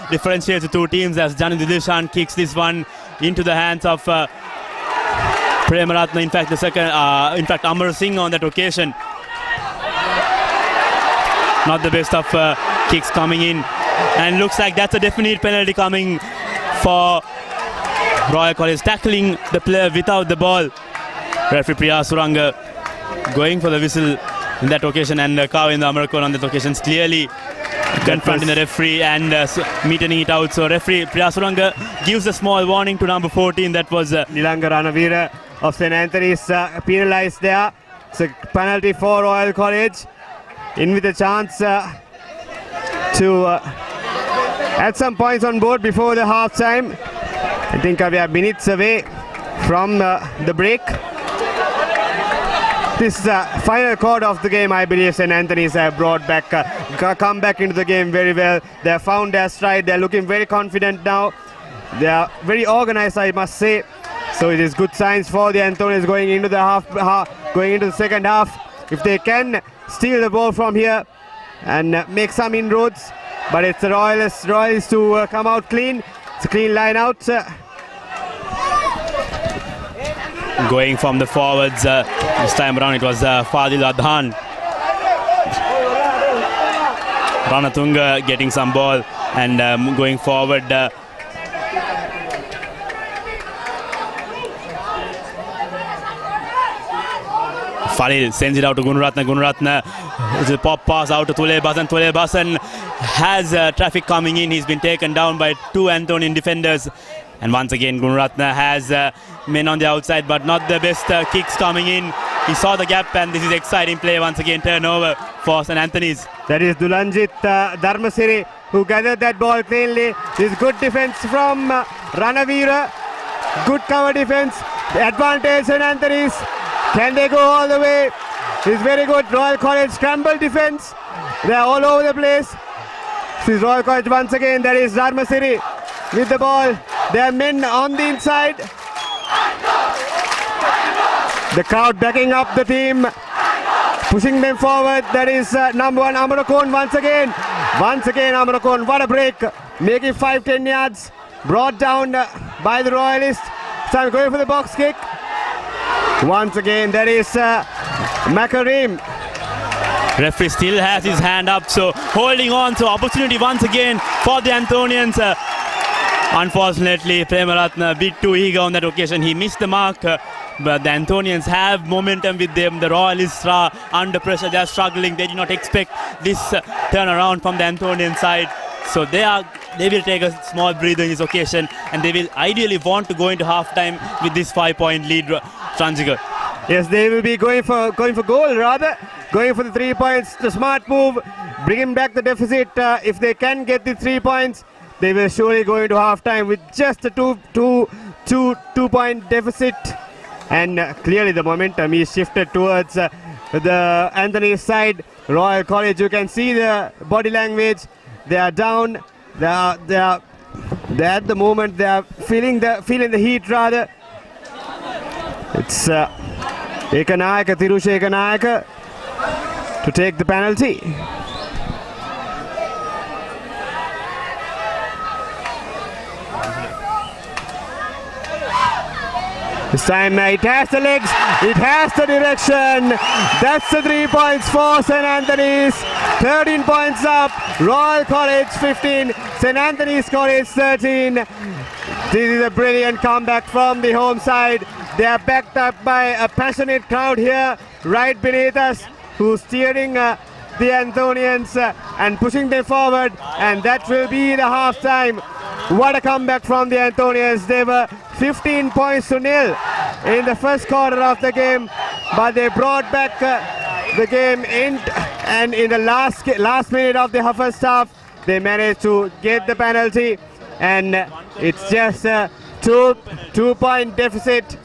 differentiates the two teams. As Janu Didishan kicks this one into the hands of Premaratna. In fact, Amar Singh on that occasion. Not the best of kicks coming in, and looks like that's a definite penalty coming for Royal College, tackling the player without the ball. Referee Priya Suranga going for the whistle in that occasion, and Kaw in the Amarkon on that occasion clearly confronting the referee and meeting it out. So referee Priya Suranga gives a small warning to number 14. That was Nilanga Ranavira of St. Anthony's penalised there. It's a penalty for Royal College. In with a chance to add some points on board before the half time. I think we are minutes away from the break. This is the final quarter of the game. I believe St. Anthony's have brought back, come back into the game very well. They have found their stride. They are looking very confident now. They are very organized, I must say. So it is good signs for the Anthonians going into the going into the second half. If they can steal the ball from here and make some inroads, but it's the Royalists to come out clean. It's a clean line out. Going from the forwards this time around, it was Fadil Adhan. Ranatunga getting some ball and going forward. Fadil sends it out to Gunaratna. Gunaratna is a pop pass out to Tule Basan. Tule Basan has traffic coming in. He's been taken down by two Anthonian defenders. And once again, Gunaratna has men on the outside, but not the best kicks coming in. He saw the gap, and this is exciting play once again. Turnover for St. Anthony's. That is Dulanjit Dharmasiri who gathered that ball cleanly. This good defense from Ranavira. Good cover defense. Advantage St. Anthony's. Can they go all the way? It's very good. Royal College scramble defense. They are all over the place. This is Royal College once again. That is Dharmasiri with the ball. There are men on the inside. The crowd backing up the team, pushing them forward. That is number 1 Amarakon once again. Once again Amarakon, what a break. Making 5-10 yards. Brought down by the Royalists. So I'm going for the box kick. Once again, that is Makarim. Referee still has his hand up, so holding on to opportunity once again for the Anthonians. Unfortunately, Premaratna a bit too eager on that occasion. He missed the mark, but the Anthonians have momentum with them. The Royalists are under pressure. They are struggling. They did not expect this turnaround from the Anthonian side. So they will take a small breather in this occasion, and they will ideally want to go into halftime with this 5-point lead. Transiger. Yes, they will be going for goal rather. Going for the 3 points. The smart move, bringing back the deficit. If they can get the 3 points, they will surely go into halftime with just a two-point deficit. And clearly the momentum is shifted towards the Anthony side. Royal College, you can see the body language. They are down. They are at the moment. They are feeling the heat rather. It's Ekanayaka, Tirusha Ekanayaka to take the penalty. This time it has the legs, it has the direction. That's the 3 points for St. Anthony's. 13 points up. Royal College 15, St. Anthony's College 13. This is a brilliant comeback from the home side. They are backed up by a passionate crowd here right beneath us, who's steering the Anthonians and pushing them forward, and that will be the half time. What a comeback from the Anthonians. They were 15 points to nil in the first quarter of the game, but they brought back the game in, and in the last minute of the first half, they managed to get the penalty, and it's just a two-point deficit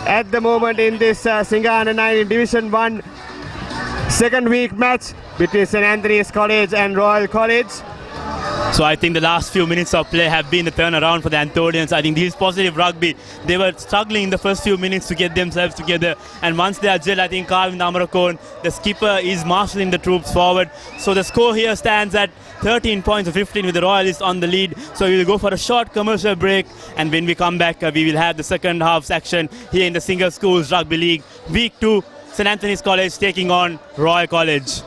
at the moment in this Singa Under 19 Division 1 second week match between St. Anthony's College and Royal College. So I think the last few minutes of play have been the turnaround for the Anthonians. I think this is positive rugby. They were struggling in the first few minutes to get themselves together, and once they are gelled, I think Carvin Amarakon, the skipper, is marshalling the troops forward. So the score here stands at 13 points to 15 with the Royalists on the lead. So we will go for a short commercial break, and when we come back, we will have the second half section here in the Singer Schools Rugby League. Week 2, St. Anthony's College taking on Royal College.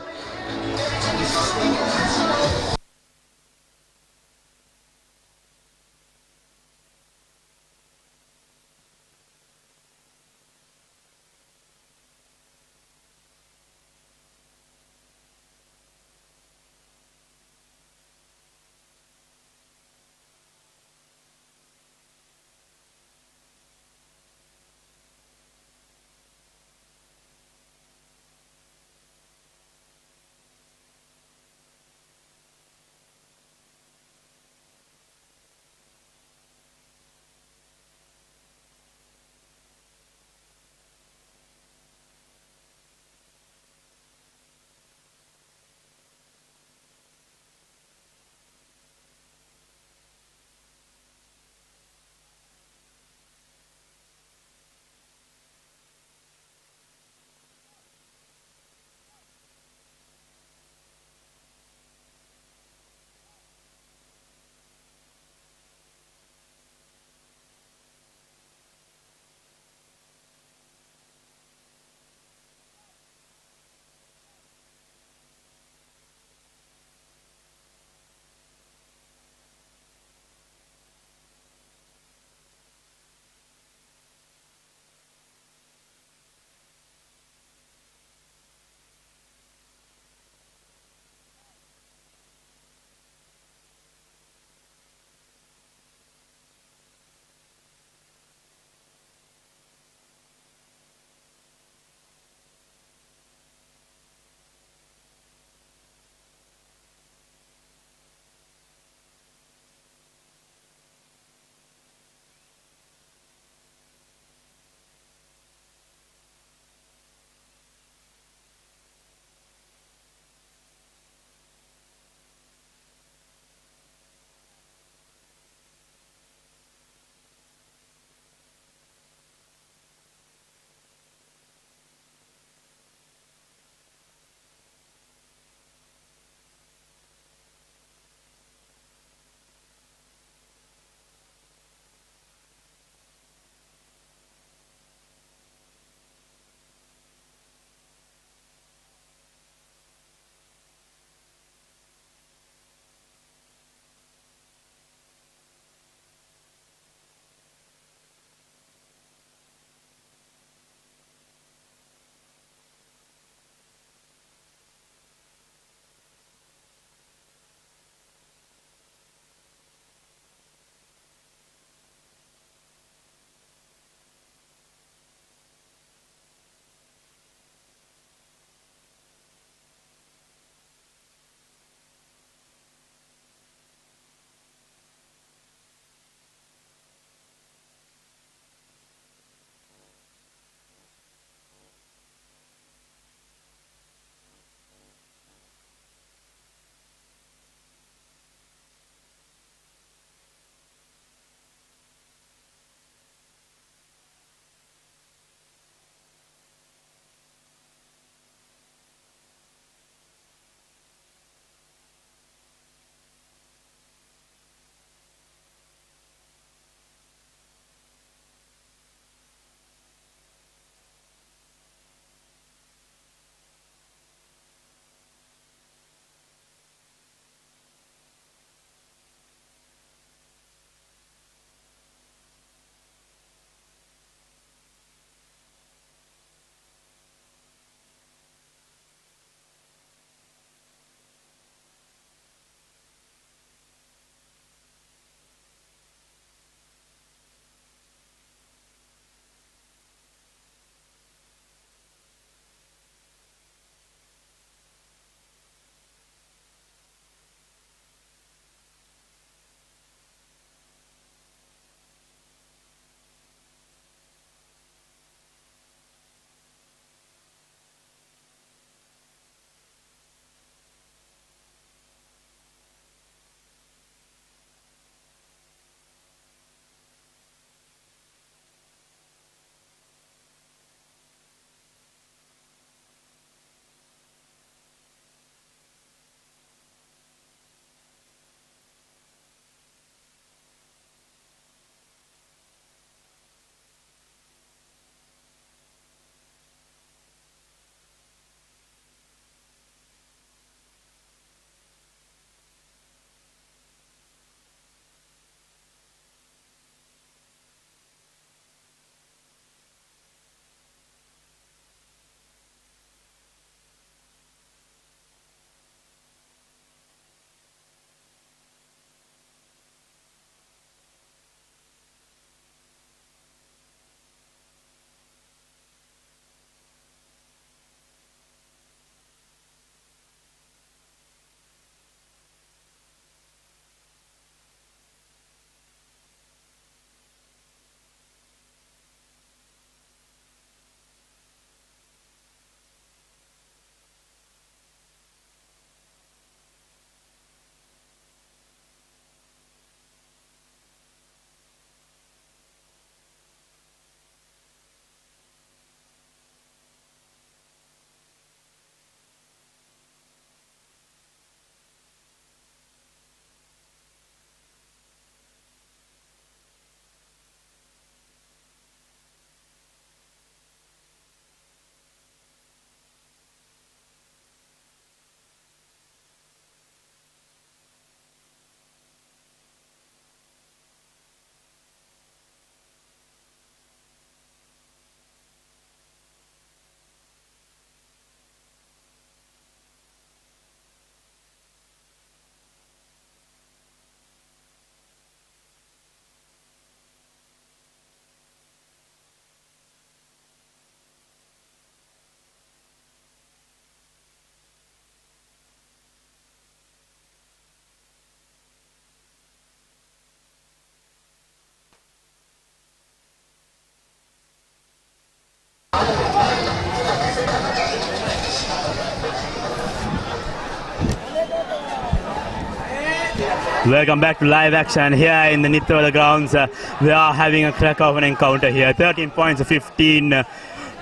Welcome back to live action here in the Nittola grounds. We are having a crack of an encounter here. 13 points to 15.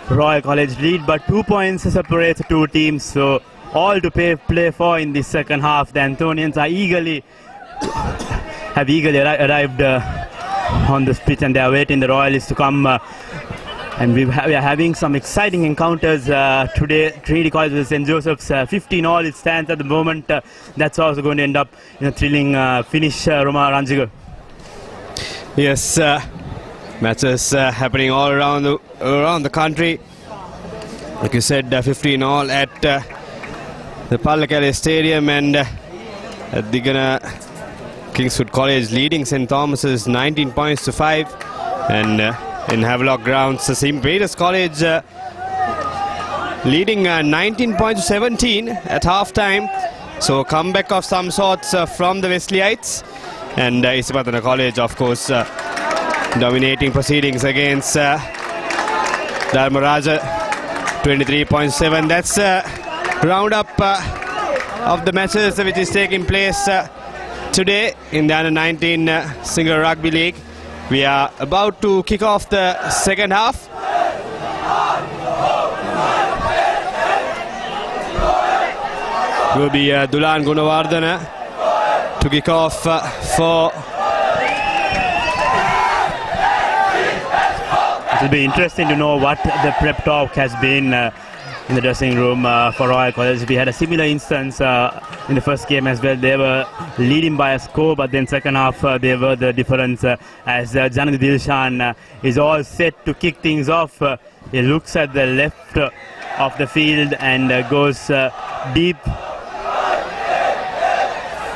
Royal College lead, but 2 points separates the two teams. So all to play for in the second half. The Anthonians are have eagerly arrived on this pitch, and they are waiting the Royalists to come. And we are having some exciting encounters today. Trinity College with St. Joseph's 15 all it stands at the moment. That's also going to end up in a thrilling finish, Roma Ranjigo. Yes, matches happening all around the country. Like you said, 15 all at the Pallakele Stadium, and at the Kingswood College leading St. Thomas's 19 points to 5, and in Havelock grounds, the St. Peter's College leading 19 points to 17 at half time. So comeback of some sorts from the Wesleyites, and Isipatana College, of course, dominating proceedings against Dharmaraja, 23.7. That's a roundup of the matches which is taking place today in the Under-19 Single Rugby League. We are about to kick off the second half. Will be Dulan Gunawardana to kick off for. It will be interesting to know what the prep talk has been in the dressing room for Royal College. We had a similar instance in the first game as well. They were leading by a score, but then second half they were the difference as Janani Dilshan is all set to kick things off. He looks at the left of the field and goes deep.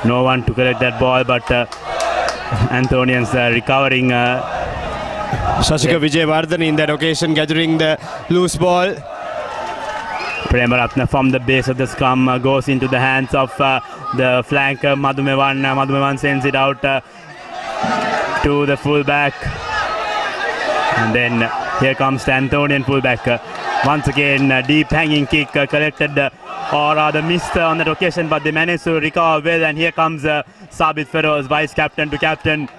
No one to collect that ball, but Anthonians recovering. Shashika Vijayvardhan in that occasion gathering the loose ball. Premaratna from the base of the scrum goes into the hands of the flanker Madhumevan. Madhumevan sends it out to the fullback, and then here comes the Anthonian fullback. Once again, deep hanging kick collected, or rather missed on that occasion, but they managed to recover well. And here comes Sabit Feroz, vice captain to captain.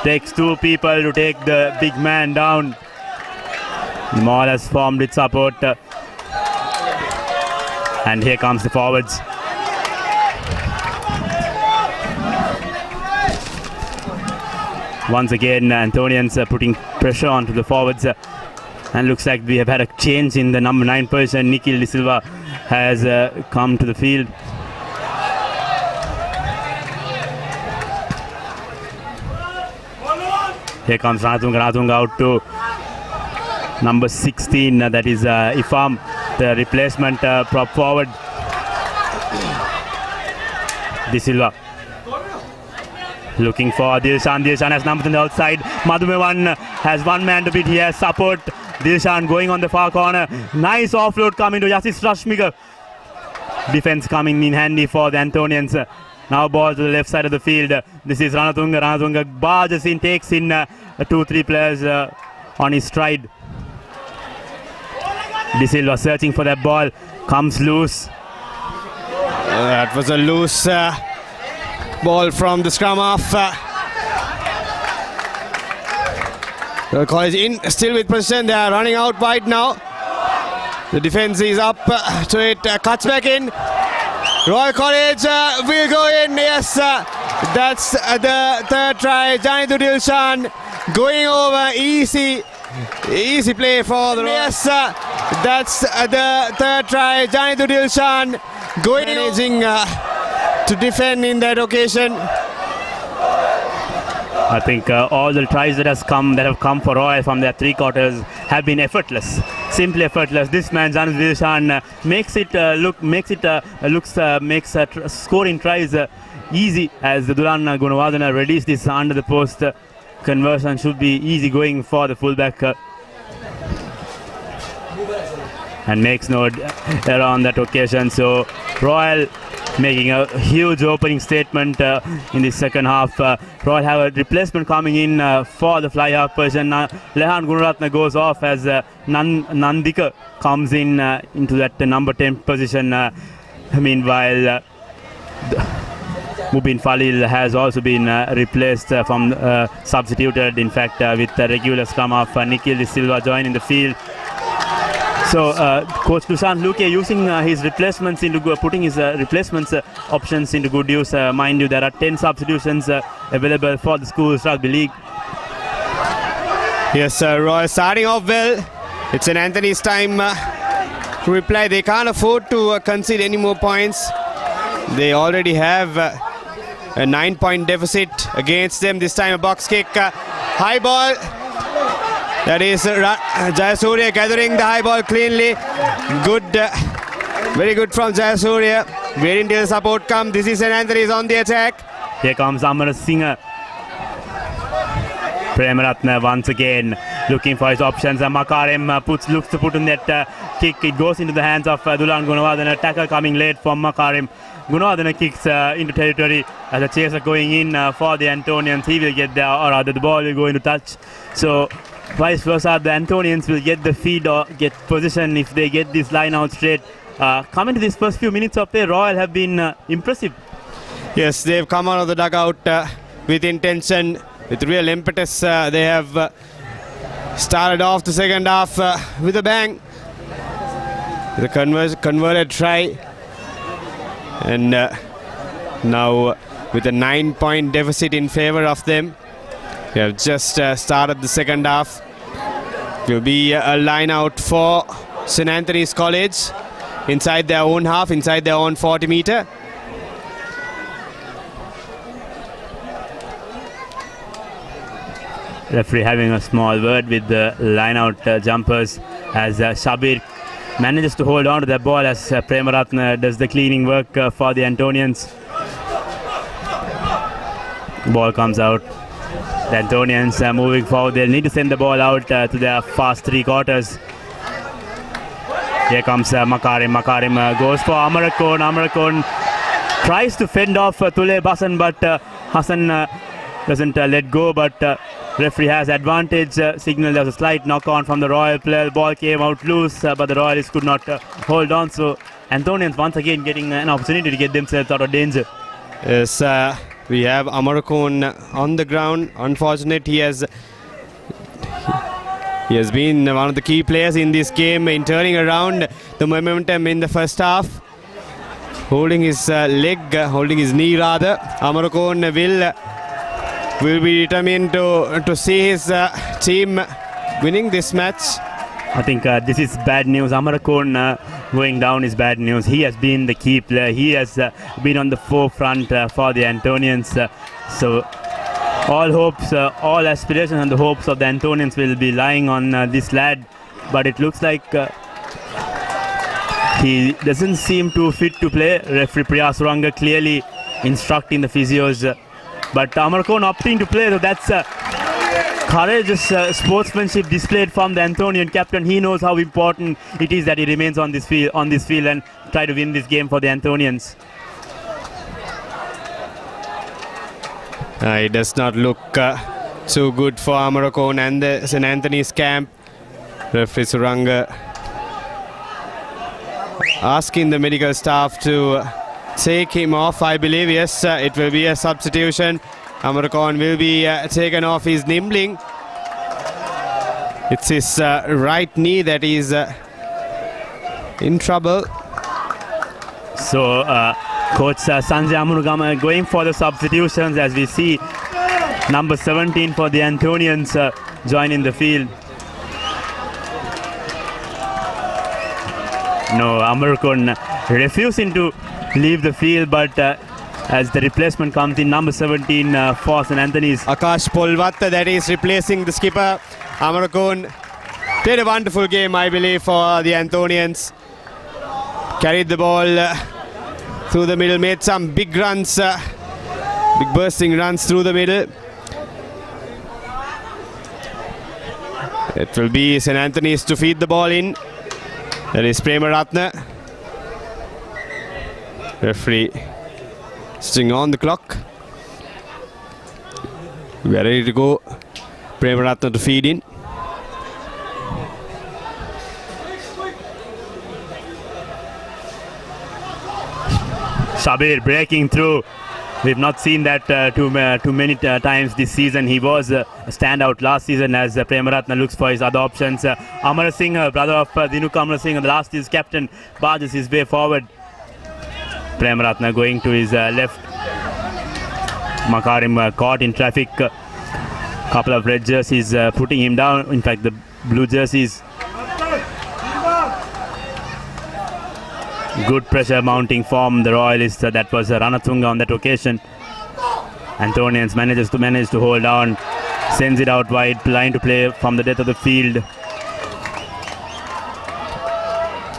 Takes two people to take the big man down. The Mall has formed its support. And here comes the forwards. Once again, Anthonians putting pressure onto the forwards. And looks like we have had a change in the number 9 position. Nikhil De Silva has come to the field. Here comes Ranatunga out to number 16, that is Ifam, the replacement prop forward. De Silva looking for Dilshan. Dilshan has numbers on the outside. Madhumevan has one man to beat. He has support. Dilshan going on the far corner. Nice offload coming to Yasis Rashmiga. Defense coming in handy for the Anthonians. Now ball to the left side of the field. This is Ranatunga. Ranatunga barges in, takes in 2-3 players on his stride. De Silva searching for that ball. Comes loose. That was a loose ball from the scrum half. The College in, still with possession. They are running out wide now. The defense is up to it. Cuts back in. Royal College will go in. Yes, that's the third try. Janidu Dilshan going over. Easy play for the Royal. Yes, that's the third try. Janidu Dilshan going managing to defend in that occasion. I think all the tries that have come for Royal from their three quarters have been effortless, simply effortless. This man Janus Dilshan makes scoring tries easy, as the Dulan Gunawardana released this under the post. Conversion should be easy going for the fullback, and makes no error on that occasion. So Royal making a huge opening statement in the second half. Royal have a replacement coming in for the fly half position. Lehan Gunaratna goes off as Nandika comes in into that number 10 position. Meanwhile, Mubin Falil has also been replaced substituted, in fact, with the regular scrum of Nikhil De Silva joining the field. So Coach Dusan Luque using his replacements putting his replacements options into good use. Mind you, there are 10 substitutions available for the school's rugby league. Yes, Roy starting off well. It's St. Anthony's time to reply. They can't afford to concede any more points. They already have a 9-point deficit against them. This time a box kick, high ball. That is Jayasuriya gathering the high ball cleanly. Good, very good from Jayasuriya. Waiting till the support come. This is St. Anthony's on the attack. Here comes Amar Singh. Premaratne once again looking for his options. Makarim looks to put in that kick. It goes into the hands of Dulan Gunawardena. A tackle coming late from Makarim. Gunawardena kicks into territory as the chaser going in for the Antonians. He will get there, or rather the ball will go into touch. So vice versa, the Antonians will get the feed or get position if they get this line out straight. Coming to these first few minutes of play, Royal have been impressive. Yes, they've come out of the dugout with intention, with real impetus. They have started off the second half with a bang. The converted try. And now with a 9-point deficit in favor of them. They have just started the second half. It will be a line out for St. Anthony's College inside their own half, inside their own 40-meter. Referee having a small word with the line out jumpers as Shabir manages to hold on to the ball as Premaratne does the cleaning work for the Antonians. Ball comes out. The Antonians moving forward. They'll need to send the ball out to their fast three quarters. Here comes Makarim. Makarim goes for Amarakon. Amarakon tries to fend off Tule Basan, but Hassan doesn't let go. But referee has advantage. Signal there's a slight knock on from the Royal player. Ball came out loose, but the Royalists could not hold on. So Antonians once again getting an opportunity to get themselves out of danger. Yes, we have Amarakon on the ground. Unfortunate, he has been one of the key players in this game in turning around the momentum in the first half. Holding his leg, holding his knee rather. Amarakon will be determined to see his team winning this match. I think this is bad news. Amarakon going down is bad news. He has been the key player. He has been on the forefront for the Antonians. So all hopes, all aspirations and the hopes of the Antonians will be lying on this lad. But it looks like he doesn't seem too fit to play. Referee Priya Suranga clearly instructing the physios. But Amarakon opting to play, so that's courageous sportsmanship displayed from the Antonian captain. He knows how important it is that he remains on this field and try to win this game for the Antonians. It does not look too good for Amarakon and the St. Anthony's camp. Referee Suranga asking the medical staff to take him off. I believe, yes, it will be a substitution. Amarakon will be taken off. He's nimbling. It's his right knee that is in trouble. So Coach Sanjay Amunugama going for the substitutions as we see number 17 for the Antonians join in the field. No, Amarakon refusing to leave the field, but as the replacement comes in, number 17 for St. Anthony's. Akash Polvatta, that is replacing the skipper. Amarakon played a wonderful game, I believe, for the Antonians. Carried the ball through the middle, made some big runs, big bursting runs through the middle. It will be St. Anthony's to feed the ball in. That is Premaratne. Referee sitting on the clock. We are ready to go. Premaratne to feed in. Shabir breaking through. We've not seen that too many times this season. He was a standout last season as Premaratna looks for his other options. Amar Singh, brother of Dinuk Amar Singh, the last year's captain, barges his way forward. Premaratna going to his left. Makarim caught in traffic. Couple of red jerseys putting him down. In fact, the blue jerseys. Good pressure mounting from the Royalists. That was Ranatunga on that occasion. Antonians managed to hold on. Sends it out wide. Line to play from the depth of the field.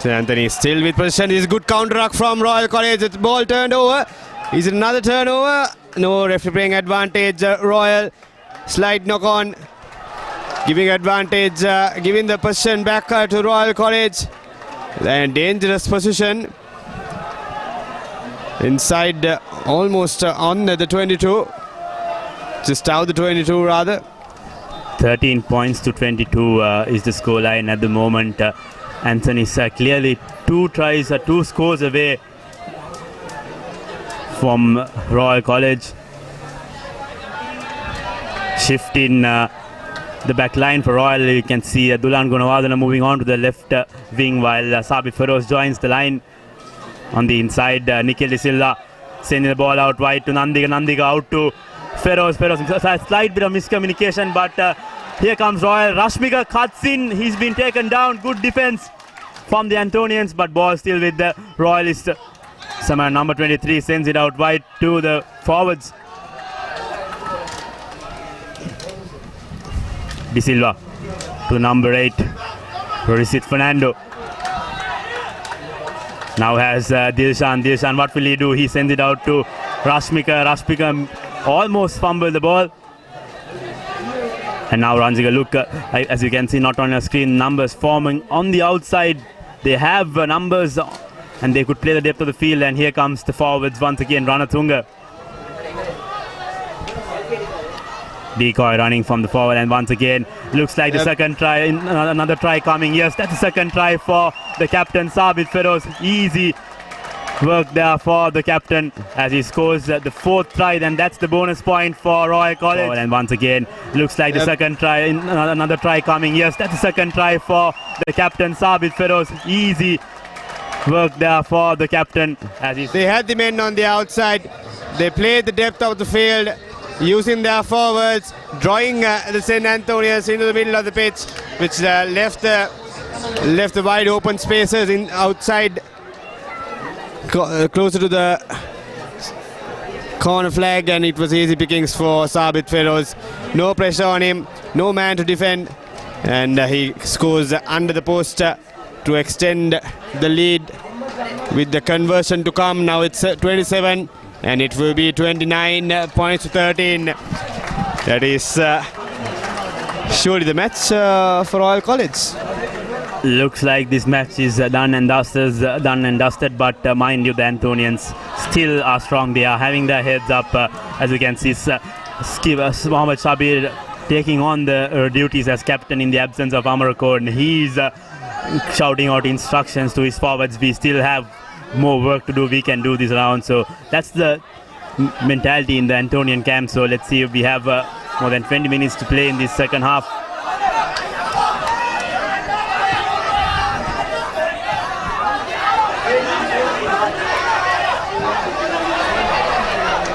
So Anthony still with possession. This is good counter-ruck from Royal College. It's ball turned over. Is it another turnover? No, referee playing advantage. Royal slide knock on. Giving advantage. Giving the possession back to Royal College. And dangerous position inside almost on the 22, just out the 22 rather. 13 points to 22 is the scoreline at the moment. Anthony's clearly 2 tries, 2 scores away from Royal College. Shift in the back line for Royal. You can see Dulan Gunawardena moving on to the left wing while Sabit Feroz joins the line on the inside. Nikhil De Silva sending the ball out wide to Nandiga. Nandiga out to Feroz. A slight bit of miscommunication, but here comes Royal. Rashmika cuts in. He's been taken down. Good defense from the Antonians, but ball still with the Royalists. Somehow number 23 sends it out wide to the forwards. De Silva to number 8, Risit Fernando. Now has Dilshan. Dilshan, what will he do? He sends it out to Rashmika. Rashmika almost fumbled the ball. And now Ranjiga, look, as you can see, not on your screen, numbers forming on the outside. They have numbers and they could play the depth of the field. And here comes the forwards once again, Ranatunga. Decoy running from the forward, and once again looks like the second try, another try coming. Yes, that's the second try for the captain Sabit Feroz. Easy work there for the captain as he scores the 4th try. Then that's the bonus point for Royal College. And once again looks like the second try, another try coming. Yes, that's the second try for the captain Sabit Feroz. Easy work there for the captain as they had the men on the outside. They played the depth of the field, using their forwards, drawing the St. Antonians into the middle of the pitch, which left the wide open spaces in outside, closer to the corner flag, and it was easy pickings for Sabit Feroz. No pressure on him, no man to defend, and he scores under the post to extend the lead with the conversion to come. Now it's 27. And it will be 29 points to 13. That is surely the match for Royal College. Looks like this match is done and dusted, but mind you, the Antonians still are strong. They are having their heads up. As you can see, Mohammad Sabir taking on the duties as captain in the absence of Amar Khan. He's shouting out instructions to his forwards. We still have more work to do. We can do this round. So that's the mentality in the Antonian camp. So let's see if we have more than 20 minutes to play in this second half.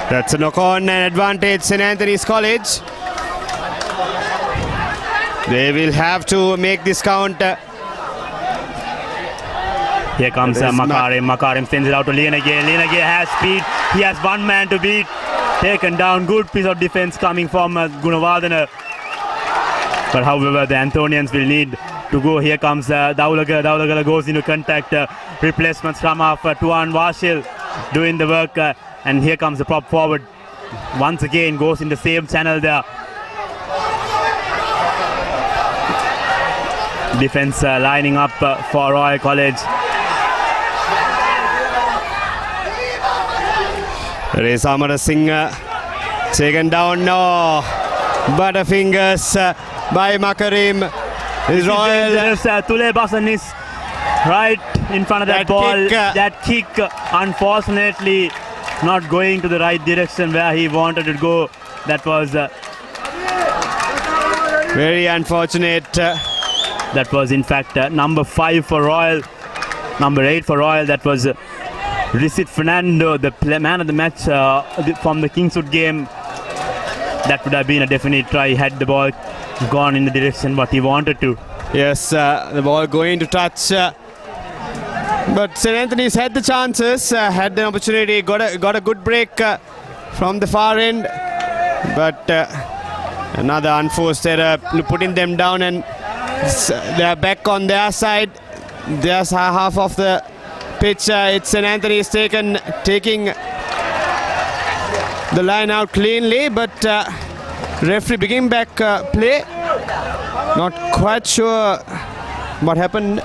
That's a knock-on and advantage St. Anthony's College. They will have to make this count. Here comes Makarim. Makarim sends it out to Lienage. Lienage has speed. He has one man to beat. Taken down. Good piece of defense coming from Gunawardena. But however, the Antonians will need to go. Here comes Daulaga. Daulaga goes into contact. Replacement scrum of Tuan Washil doing the work. And here comes the prop forward. Once again goes in the same channel there. Defense lining up for Royal College. There is Amar Singh taken down. No, butterfingers by Makarim. Is Royal. Tule Basan is right in front of that ball. That kick, unfortunately, not going to the right direction where he wanted to go. That was very unfortunate. That was in fact number 5 for Royal, number 8 for Royal. That was Ricit Fernando, the man of the match from the Kingswood game. That would have been a definite try had the ball gone in the direction what he wanted to. Yes, the ball going to touch. But St. Anthony's had the chances, had the opportunity, got a good break from the far end. But another unforced error, putting them down, and they're back on their side. There's half of the pitch. It's St. Anthony's taking the line out cleanly, but referee bringing back play. Not quite sure what happened.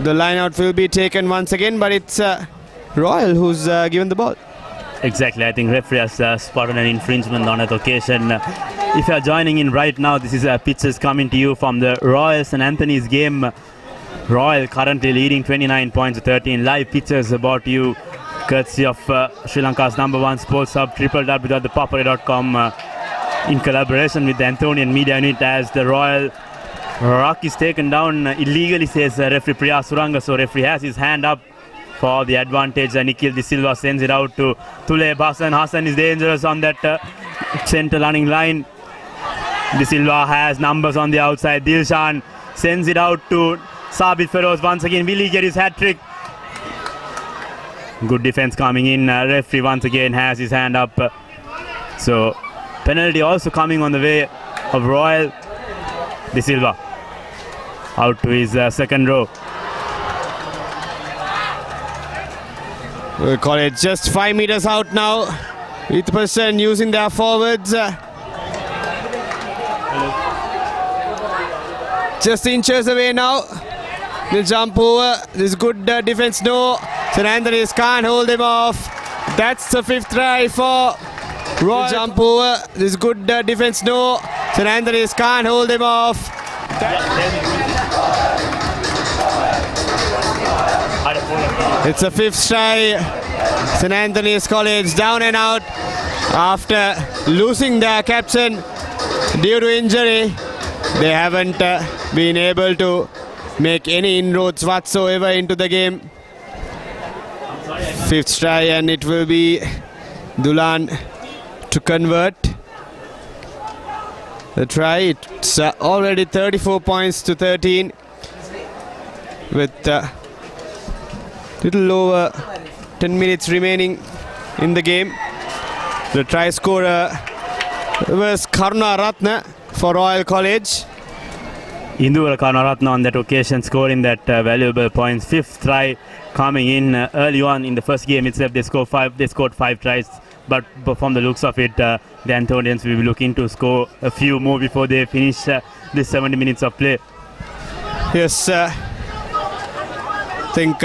The line out will be taken once again, but it's Royal who's given the ball. Exactly, I think referee has spotted an infringement on that occasion. If you are joining in right now, this is pictures coming to you from the Royal St. Anthony's game. Royal currently leading 29 points to 13. Live pictures about you, courtesy of Sri Lanka's #1 sports hub, www.ThePapare.com, in collaboration with the Anthonian Media Unit, as the Royal ruck is taken down illegally, says referee Priya Suranga. So referee has his hand up for the advantage. Nikhil De Silva sends it out to Tuleb Hassan. Hassan is dangerous on that centre running line. De Silva has numbers on the outside. Dilshan sends it out to Sabit Feroz. Once again, will he get his hat-trick? Good defense coming in. Referee once again has his hand up. So penalty also coming on the way of Royal. De Silva out to his second row. We'll call it just 5 meters out now. Each person using their forwards. Just inches away now. The jump over. This is good defense. No. St. Anthony's can't hold him off. That's the 5th try for Royal. Jump over. This is good defense. No. St. Anthony's can't hold him off. It's a 5th try. St. Anthony's College down and out after losing their captain due to injury. They haven't been able to make any inroads whatsoever into the game. 5th try, and it will be Dulan to convert the try. It's already 34 points to 13 with little over 10 minutes remaining in the game. The try scorer was Karuna Ratna for Royal College. Indura Karnaratna on that occasion scoring that valuable points. 5th try coming in early on in the first game itself. They scored 5 tries, but from the looks of it, the Anthonians will be looking to score a few more before they finish this 70 minutes of play. Yes, I think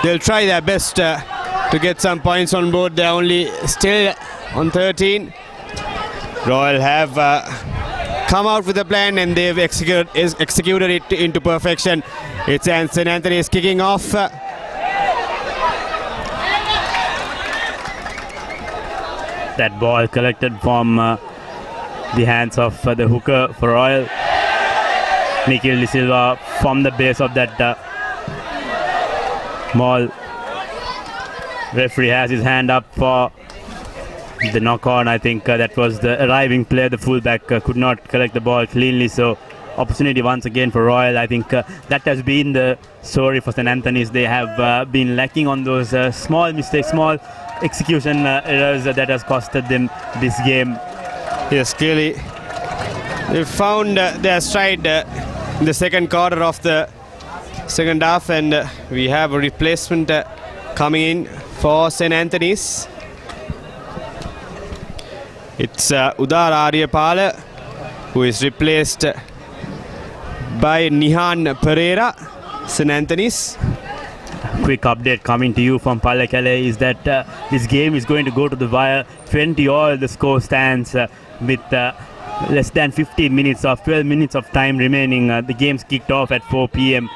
they'll try their best to get some points on board. They're only still on 13. Royal have come out with a plan, and they've executed it into perfection. It's St. Anthony's kicking off. That ball collected from the hands of the hooker for Royal. Nikhil De Silva from the base of that ball. Referee has his hand up for the knock-on. I think that was the arriving player. The fullback could not collect the ball cleanly, so opportunity once again for Royal. I think that has been the story for St. Anthony's. They have been lacking on those small mistakes, small execution errors that has costed them this game. Yes, clearly they found their stride in the second quarter of the second half, and we have a replacement coming in for St. Anthony's. It's Udar Aryapala, who is replaced by Nihan Pereira, St. Anthony's. Quick update coming to you from Pallekele is that this game is going to go to the wire. 20-all the score stands with less than 15 minutes of 12 minutes of time remaining. The game's kicked off at 4 p.m.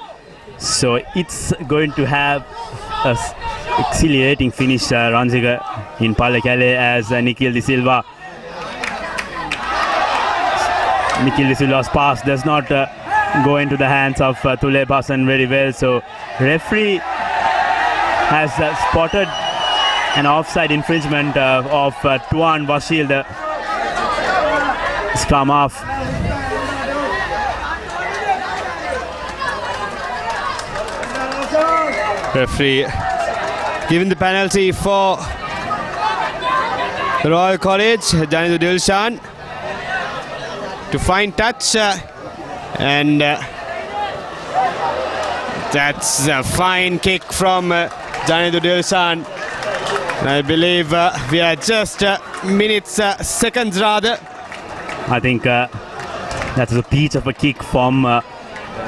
So it's going to have a exhilarating finish, Ranjika, in Palekale as Nikhil De Silva. Nikhil De Silva's pass does not go into the hands of Tuleb Hassan very well. So referee has spotted an offside infringement of Tuan Bashir, the scrum half. Referee giving the penalty for Royal College, Janidu Dilshan, to find touch, and that's a fine kick from Janidu Dilshan. I believe we are just minutes, seconds rather. I think that was a peach of a kick from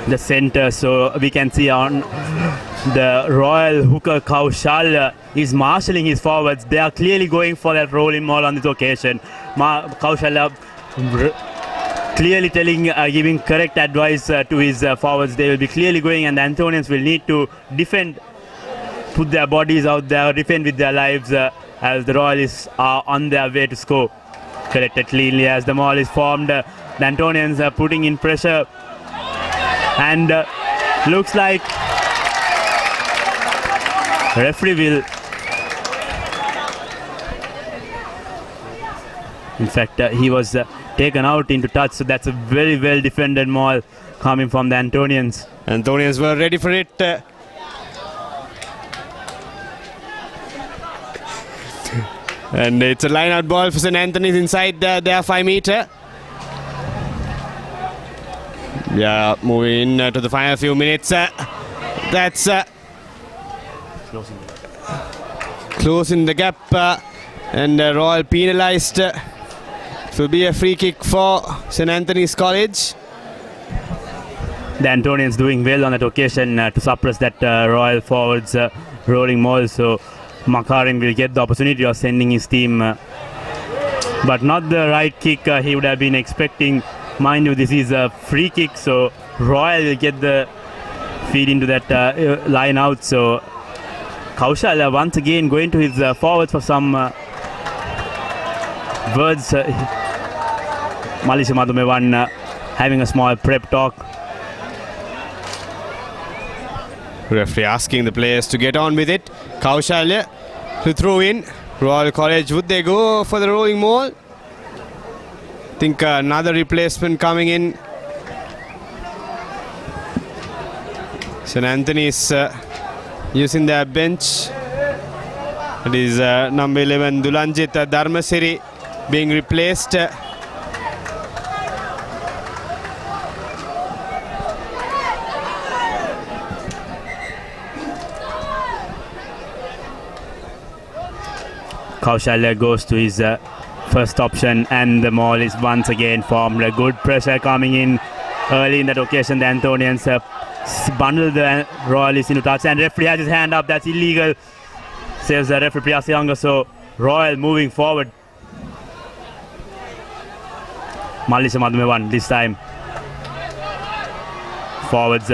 the center, so we can see on the Royal hooker Kaushal is marshalling his forwards. They are clearly going for that rolling maul on this occasion. Kaushal clearly giving correct advice to his forwards. They will be clearly going, and the Anthonians will need to defend, put their bodies out there, defend with their lives as the Royalists are on their way to score. Collected cleanly as the maul is formed. The Antonians are putting in pressure, and looks like referee will, in fact he was taken out into touch, so that's a very well defended maul coming from the Antonians. Antonians were ready for it. And it's a line out ball for St. Anthony's inside their 5 meter. Yeah, moving to the final few minutes. That's closing the gap, and Royal penalised. It will be a free kick for St. Anthony's College. The Antonians doing well on that occasion to suppress that Royal forwards rolling maul. So Makarin will get the opportunity of sending his team, but not the right kick he would have been expecting. Mind you, this is a free kick, so Royal will get the feed into that line out. So Kaushal once again going to his forwards for some words. Malisha Madhumevan having a small prep talk. Referee asking the players to get on with it. Kaushal to throw in. Royal College, would they go for the rolling maul? I think another replacement coming in. St. Anthony's using their bench. It is number 11 Dulanjit Dharmasiri being replaced. Kaushal goes to his first option, and the maul is once again formed. A good pressure coming in early in that occasion. The Antonians bundle the Royalists into touch, and referee has his hand up. That's illegal, says the referee Priyasiyanga. So Royal moving forward. Malisha Madhumevan this time forwards.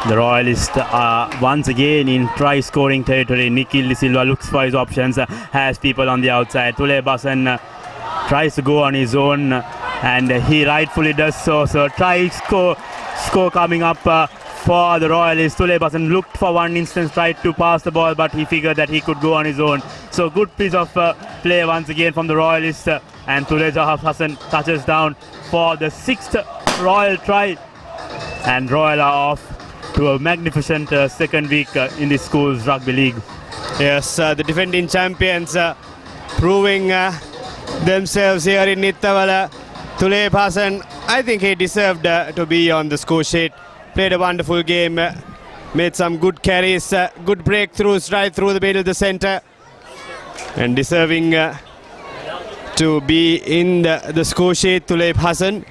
The Royalists are once again in try-scoring territory. Nikhil De Silva looks for his options, has people on the outside. Tuleb Hassan tries to go on his own, and he rightfully does so. So score coming up for the Royalists. Tuleb Hassan looked for one instance, tried to pass the ball, but he figured that he could go on his own. So good piece of play once again from the Royalists, and Tuleb Hassan touches down for the 6th Royal try, and Royal are off to a magnificent second week in the school's rugby league. Yes, the defending champions proving themselves here in Nittavala. Tuleb Hassan, I think he deserved to be on the score sheet. Played a wonderful game, made some good carries, good breakthroughs right through the middle of the centre, and deserving to be in the score sheet, Tuleb Hassan.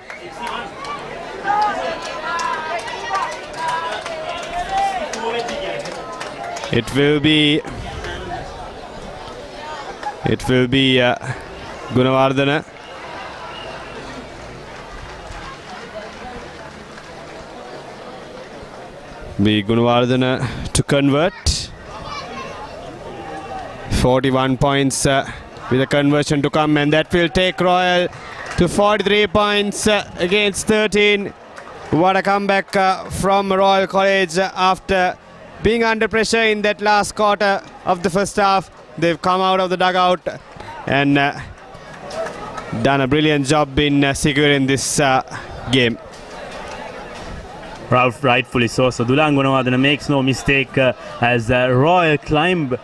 It will be Gunawardana. be Gunawardena to convert. 41 points with a conversion to come, and that will take Royal to 43 points against 13. What a comeback from Royal College after being under pressure in that last quarter of the first half. They've come out of the dugout and done a brilliant job in securing this game. Ralph, rightfully so. So Dulan Gunawardena makes no mistake as Royal climb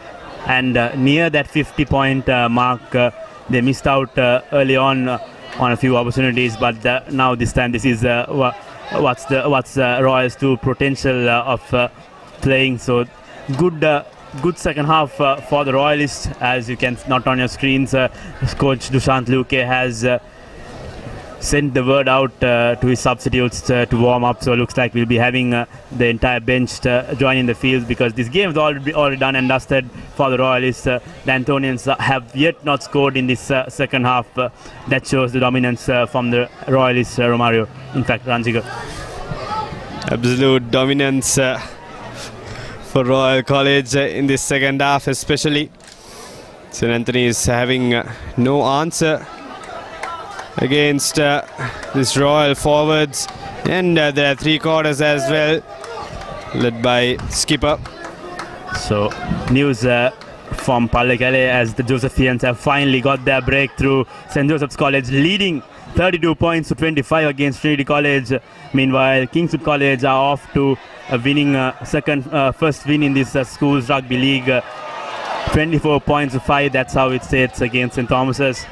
and near that 50-point mark. They missed out early on a few opportunities, but now this time this is what's Royal's true potential of playing. So good second half for the Royalists, as you can not on your screens. Coach Dushant Luke has sent the word out to his substitutes to warm up, so it looks like we'll be having the entire bench join in the field, because this game is already done and dusted for the Royalists. The Anthonians have yet not scored in this second half. That shows the dominance from the Royalists, Romario. In fact, Ranjiga. Absolute dominance for Royal College in this second half, especially. St. Anthony is having no answer against this Royal forwards, and there are three quarters as well, led by skipper. So news from Pallekele as the Josephians have finally got their breakthrough. St. Joseph's College leading 32 points to 25 against Trinity College. Meanwhile, Kingswood College are off to winning first win in this schools rugby league. 24 points to 5. That's how it states against St. Thomas's.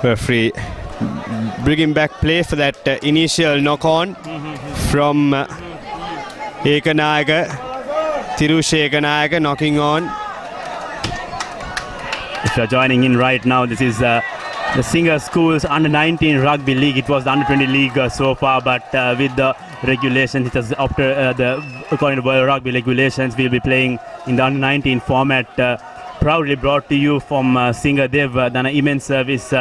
Referee bringing back play for that initial knock-on from Ekanayaka, Thirush Ekanayaka knocking on. If you're joining in right now, this is the Singer Schools Under-19 Rugby League. It was the Under-20 League so far, but with the regulations, it has according to World Rugby regulations, we'll be playing in the Under-19 format. Proudly brought to you from Singer. They've done an immense service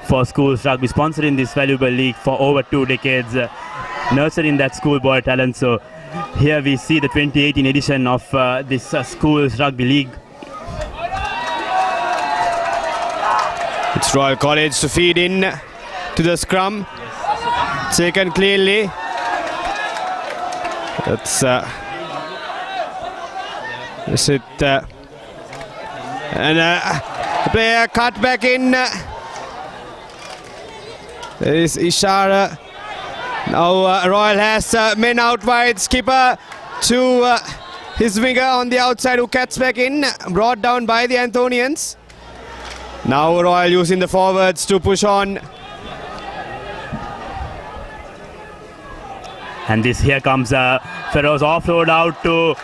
for schools rugby, sponsoring this valuable league for over 2 decades, nurturing that schoolboy talent. So here we see the 2018 edition of this schools rugby league. It's Royal College to feed in to the scrum. Taken cleanly. That's it. And the player cut back in. There is Ishara. Now Royal has men out wide. Skipper to his winger on the outside, who cuts back in. Brought down by the Anthonians. Now Royal using the forwards to push on. And here comes Feroz offload out to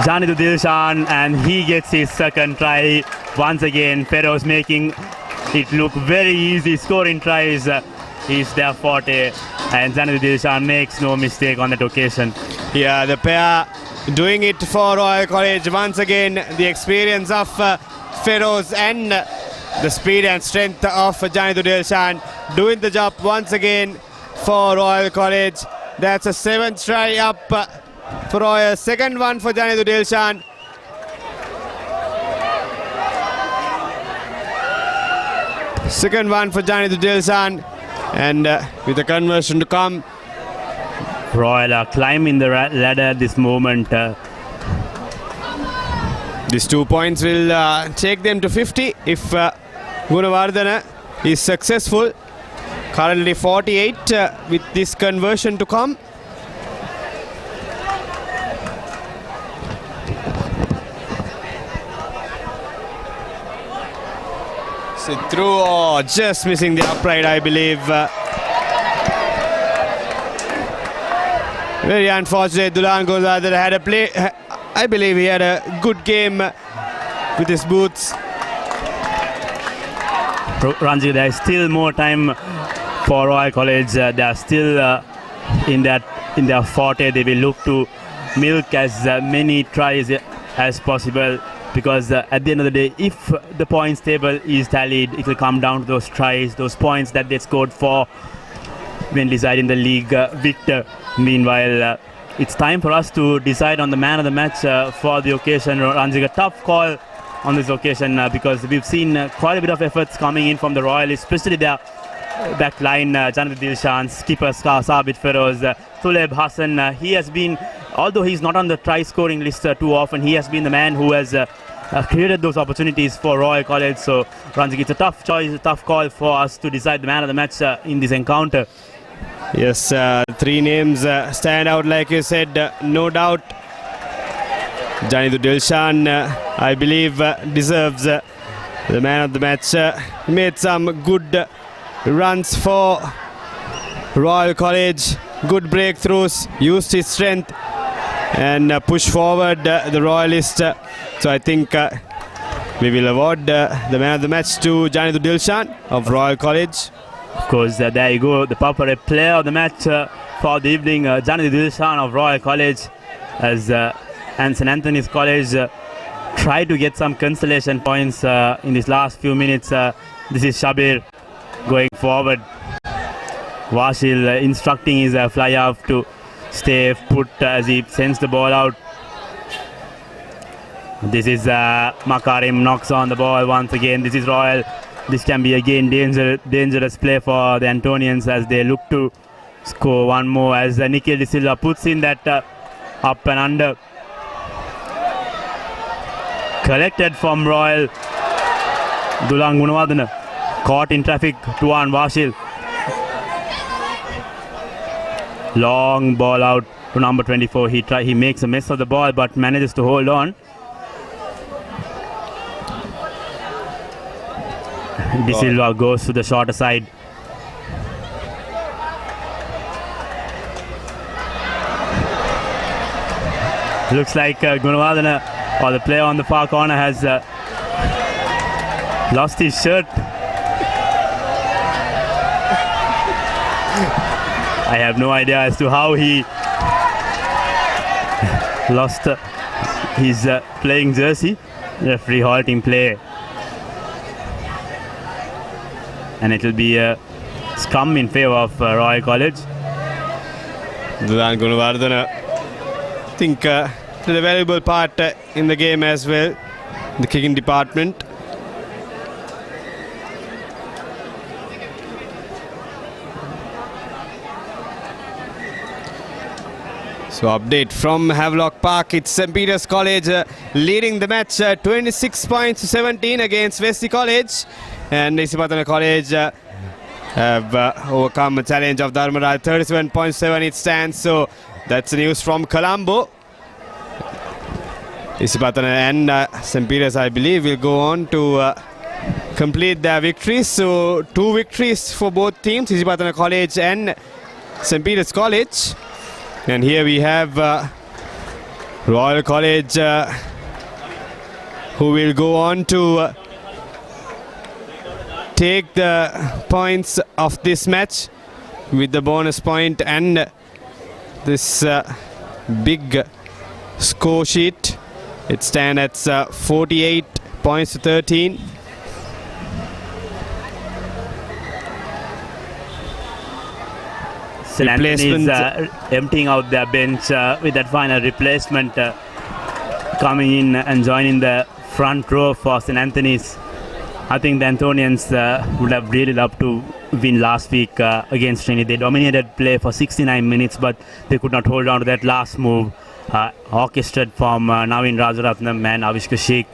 Janidu Dilshan, and he gets his second try. Once again, Feroz making it look very easy. Scoring tries is their forte, and Janidu Dilshan makes no mistake on that occasion. Yeah, the pair doing it for Royal College once again. The experience of Feroz and the speed and strength of Janidu Dilshan doing the job once again for Royal College. That's a 7th try up for Royal. Second one for Janidu Dilshan. Second one for Janidu Dilshan, and with the conversion to come. Royal are climbing the ladder at this moment. These 2 points will take them to 50 if Gunawardena is successful. Currently 48 with this conversion to come. Sit through, just missing the upright, I believe. Very unfortunate. Dulan Gunawardena had a play. I believe he had a good game with his boots. Ranji, there is still more time for Royal College. They are still in their forte. They will look to milk as many tries as possible. because at the end of the day, if the points table is tallied, it will come down to those tries, those points that they scored for when deciding the league victor. Meanwhile, it's time for us to decide on the man of the match for the occasion. Ranjik, a tough call on this occasion because we've seen quite a bit of efforts coming in from the Royalists, especially their back line, Janat Dilshan, skipper Sabit Feroz, Tuleb Hassan. He has been, although he's not on the try scoring list too often, he has been the man who has created those opportunities for Royal College. So Ranjik, it's a tough choice, a tough call for us to decide the man of the match in this encounter. Yes, three names stand out, like you said, no doubt. Janat Dilshan, I believe, deserves the man of the match. He made some good runs for Royal College, good breakthroughs, used his strength and pushed forward the Royalists. So I think we will award the man of the match to Janat Dilshan of Royal College. Of course, there you go, the ThePapare player of the match for the evening, Janat Dilshan of Royal College, as and St. Anthony's College tried to get some consolation points in these last few minutes. This is Shabir going forward. Vashil instructing his fly half to stay put as he sends the ball out. This is Makarim knocks on the ball once again. This is Royal. This can be again dangerous play for the Antonians as they look to score one more, as Nikhil De Silva puts in that up and under. Collected from Royal. Dulan Gunawardena caught in traffic. Tuan Vashil. Long ball out to number 24. He makes a mess of the ball but manages to hold on. De Silva goes to the shorter side. Looks like Gunawardena, or the player on the far corner, has lost his shirt. I have no idea as to how he lost his playing jersey. Referee halting play. And it will be a scrum in favour of Royal College. Dulan Gunawardena, I think, did a valuable part in the game as well, the kicking department. So update from Havelock Park, it's St. Peter's College leading the match 26 points to 17 against Wesley College. And Isipatana College have overcome a challenge of Dharmaraj, 37.7 it stands. So that's the news from Colombo. Isipatana and St. Peter's, I believe, will go on to complete their victories. So 2 victories for both teams, Isipatana College and St. Peter's College. And here we have Royal College who will go on to take the points of this match with the bonus point and this big score sheet. It stands at 48 points to 13. St. Anthony's emptying out their bench with that final replacement coming in and joining the front row for St. Anthony's. I think the Antonians would have really loved to win last week against Trinity. They dominated play for 69 minutes, but they could not hold on to that last move. Orchestrated from Navin Rajaratnam and Avishka Sheikh.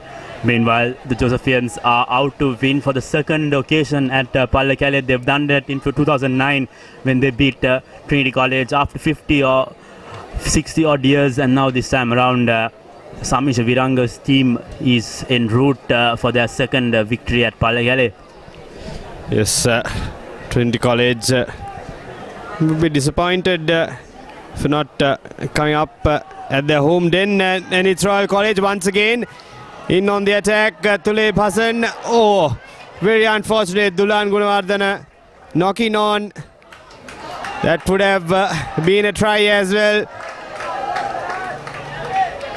Meanwhile, the Josephians are out to win for the second occasion at Pallekele. They've done that in 2009 when they beat Trinity College after 50 or 60 odd years, and now this time around Samisha Viranga's team is en route for their second victory at Pallekele. Yes, Trinity College will be disappointed for not coming up at their home den, and it's Royal College once again in on the attack. Tuleb Hassan, oh, very unfortunate. Dulan Gunawardena knocking on. That would have been a try as well.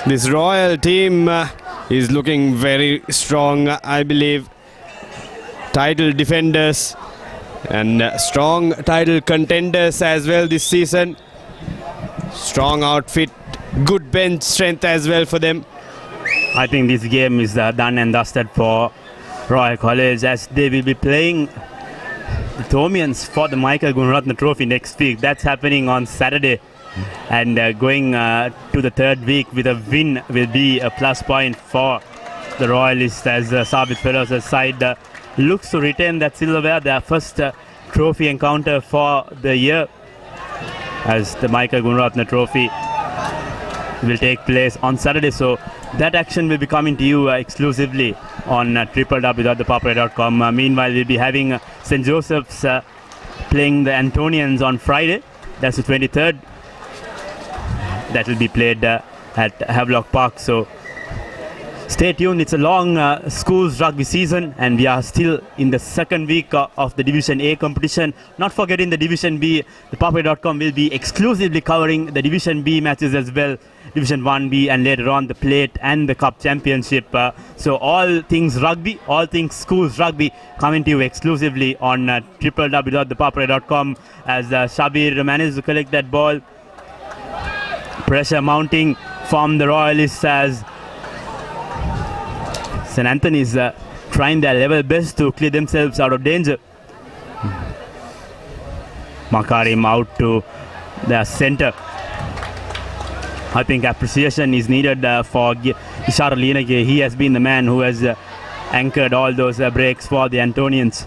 This Royal team is looking very strong, I believe. Title defenders and strong title contenders as well this season. Strong outfit, good bench strength as well for them. I think this game is done and dusted for Royal College, as they will be playing the Thomians for the Michael Gunaratne Trophy next week. That's happening on Saturday. And going to the third week with a win will be a plus point for the Royalists, as Sabit Fellows' side looks to retain that silverware, their first trophy encounter for the year, as the Michael Gunaratne Trophy will take place on Saturday. So that action will be coming to you exclusively on www.thepapare.com. Meanwhile, we'll be having St. Joseph's playing the Antonians on Friday. That's the 23rd. That will be played at Havelock Park. So stay tuned. It's a long schools rugby season, and we are still in the second week of the Division A competition. Not forgetting the Division B. ThePapare.com will be exclusively covering the Division B matches as well. Division 1B, and later on the Plate and the Cup Championship. So all things rugby, all things schools rugby coming to you exclusively on www.thepapare.com, as Shabir manages to collect that ball. Pressure mounting from the Royalists as St. Anthony's trying their level best to clear themselves out of danger. Makarim out to the centre. I think appreciation is needed for Ishar Lienage. He has been the man who has anchored all those breaks for the Antonians.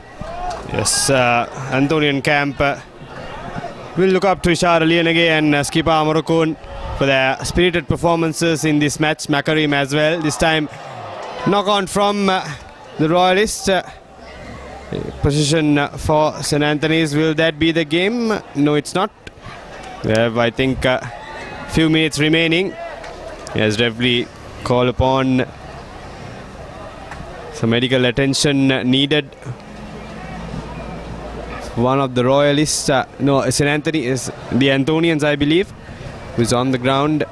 Yes, Antonian camp will look up to Ishar Lienage and skipper Amarokun for their spirited performances in this match. Makarim as well. This time knock on from the Royalists. Position for St. Anthony's. Will that be the game? No, it's not. We have, I think, few minutes remaining as referee call upon some medical attention needed. One of the Royalists, no, St. Anthony is the Antonians, I believe, who's on the ground.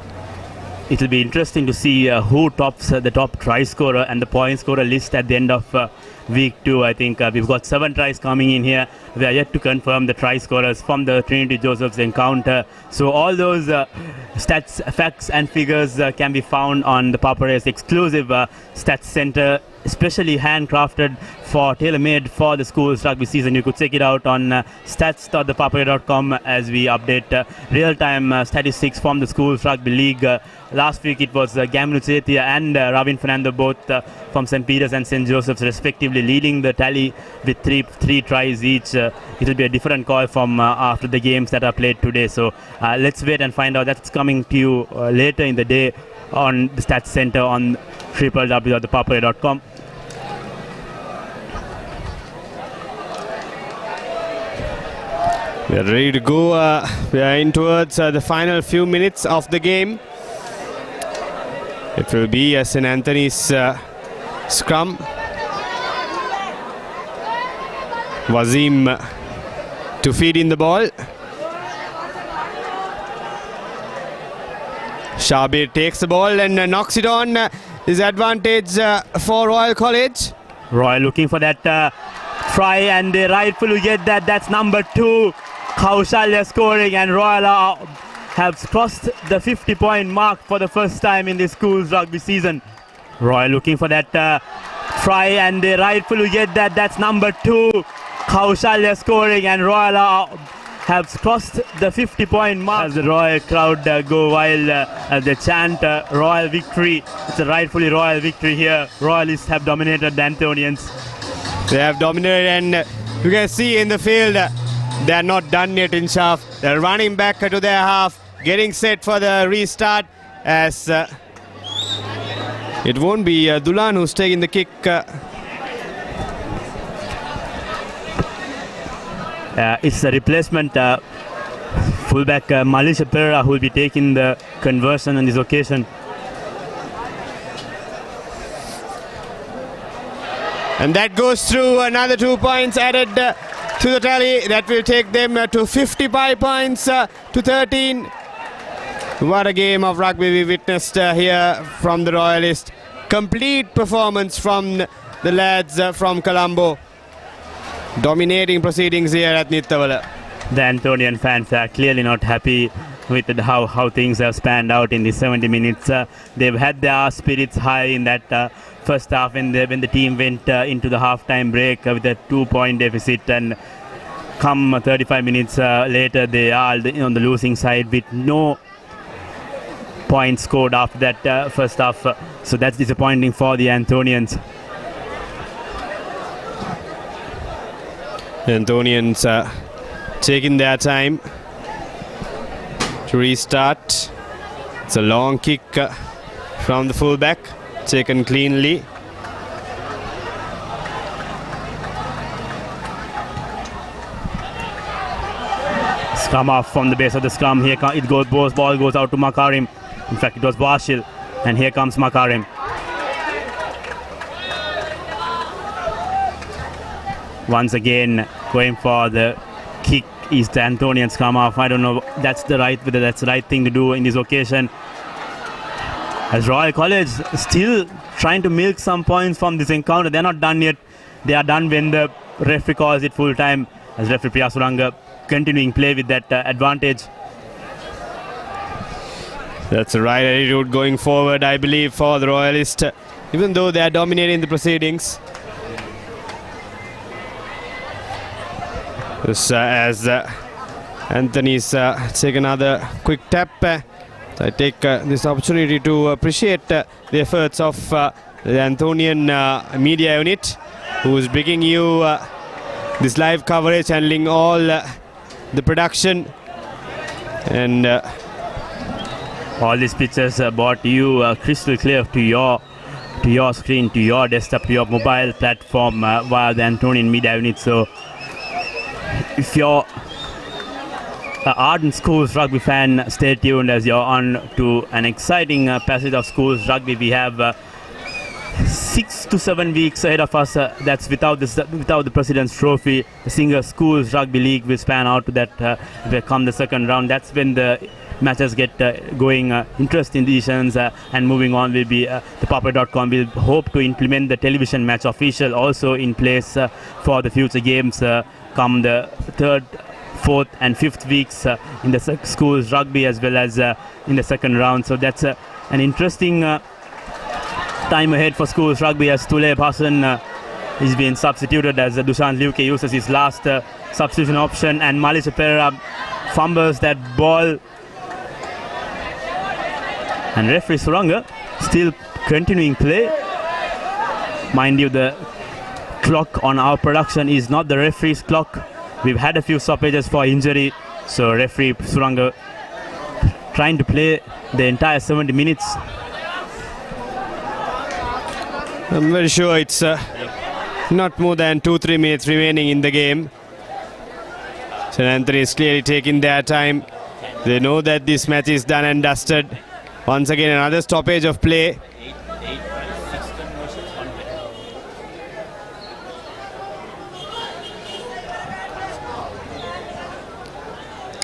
It'll be interesting to see who tops the top try scorer and the point scorer list at the end of week 2. I think we've got 7 tries coming in here. We are yet to confirm the try scorers from the Trinity Joseph's encounter. So all those stats, facts and figures can be found on the Papare's exclusive stats center, especially handcrafted for, tailor-made for the school's rugby season. You could check it out on stats.thepapare.com as we update real-time statistics from the school's rugby league. Last week it was Gamlu Chetia and Ravin Fernando, both from St. Peter's and St. Joseph's respectively, leading the tally with three tries each. It'll be a different call from after the games that are played today. So let's wait and find out. That's coming to you later in the day on the stats center on www.thepapare.com. We are ready to go. We are in towards the final few minutes of the game. It will be a St. Anthony's scrum. Wazim to feed in the ball. Shabir takes the ball and knocks it on. Is advantage for Royal College. Royal looking for that try, and they rightfully get that. That's number 2. Kaushalya scoring, and Royal have crossed the 50-point mark for the first time in this school's rugby season. Royal looking for that try, and they rightfully get that. That's number 2. Kaushalya scoring, and Royal have crossed the 50-point mark. As the Royal crowd go wild as they chant Royal victory. It's a rightfully Royal victory here. Royalists have dominated the Antonians. They have dominated, and you can see in the field they are not done yet in Shaf. They're running back to their half, getting set for the restart, as it won't be Dulan who's taking the kick. It's a replacement fullback Malisha Pereira who will be taking the conversion on this occasion. And that goes through. Another 2 points added to the tally. That will take them to 55 points to 13. What a game of rugby we witnessed here from the Royalists. complete performance from the lads from Colombo. Dominating proceedings here at Nittavala. The Antonian fans are clearly not happy with how things have spanned out in the 70 minutes. They've had their spirits high in that first half when the team went into the half-time break with a 2-point deficit, and come 35 minutes later they are on the losing side with no points scored after that first half. So that's disappointing for the Antonians. Antonians taking their time to restart. It's a long kick from the fullback, taken cleanly. Scrum off from the base of the scrum. Here it goes. Ball goes out to Makarim. In fact, it was Bashil, and here comes Makarim. Once again, going for the kick is the Antonian scrum off. I don't know whether that's the right thing to do in this occasion. As Royal College still trying to milk some points from this encounter. They're not done yet. They are done when the referee calls it full time. As referee Priya Suranga continuing play with that advantage. That's the right attitude going forward, I believe, for the Royalists, even though they are dominating the proceedings. As Anthony's take another quick tap. I take this opportunity to appreciate the efforts of the Anthonian media unit, who is bringing you this live coverage, handling all the production, and all these pictures brought you crystal clear to your screen, to your desktop, to your mobile platform via the Antonian media unit. So if you're an ardent schools rugby fan, stay tuned as you're on to an exciting passage of schools rugby. We have 6 to 7 weeks ahead of us. That's without the President's Trophy. The Singer Schools Rugby League will span out to that come the second round. That's when the matches get going. Interesting decisions and moving on will be ThePapare.com will hope to implement the television match official also in place for the future games come the 3rd, 4th and 5th weeks in the schools rugby as well as in the second round. So that's an interesting time ahead for schools rugby as Tuleb Hassan is being substituted as Dushan Liuke uses his last substitution option, and Malisha Pereira fumbles that ball. And referee Suranga still continuing play. Mind you, the clock on our production is not the referee's clock. We've had a few stoppages for injury, so referee Suranga trying to play the entire 70 minutes. I'm very sure it's not more than 2-3 minutes remaining in the game. St. Anthony is clearly taking their time. They know that this match is done and dusted. Once again, another stoppage of play.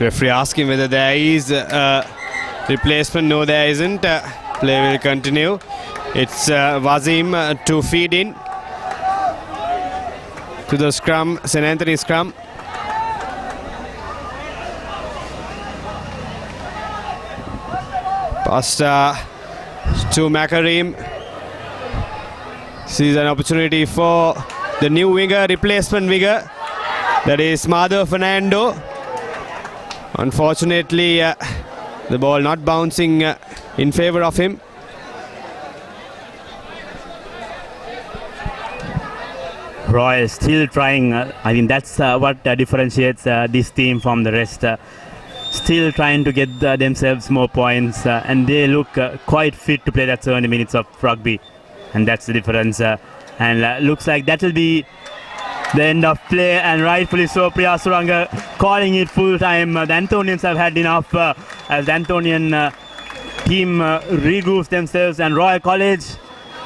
Referee asking whether there is a replacement. No, there isn't. Play will continue. It's Wazim to feed in to the scrum, St. Anthony scrum. Past to Makarim. This is an opportunity for the new winger, replacement winger. That is Madhav Fernando. Unfortunately, the ball not bouncing in favor of him. Roy is still trying. I mean, that's what differentiates this team from the rest. Still trying to get themselves more points, and they look quite fit to play that 70 minutes of rugby, and that's the difference. And looks like that will be the end of play, and rightfully so. Priya Suranga calling it full time. The Antonians have had enough as the Antonian team regroups themselves, and Royal College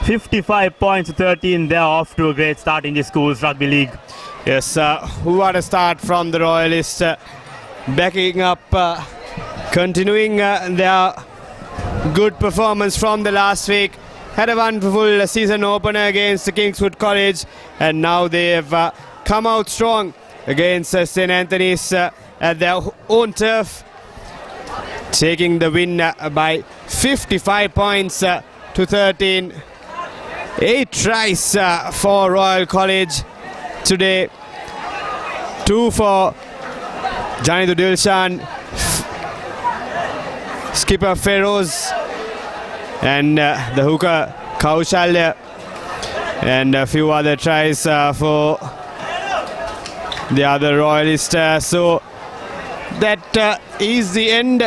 55 points to 13. They're off to a great start in the schools rugby league. Yes, what a start from the Royalists, backing up, continuing their good performance from the last week. had a wonderful season opener against Kingswood College, and now they have come out strong against St. Anthony's at their own turf, taking the win by 55 points to 13. 8 tries for Royal College today. 2 for Janidu Dilshan, skipper Feroz, and the hooker Kaushalya, and a few other tries for the other Royalist. So that is the end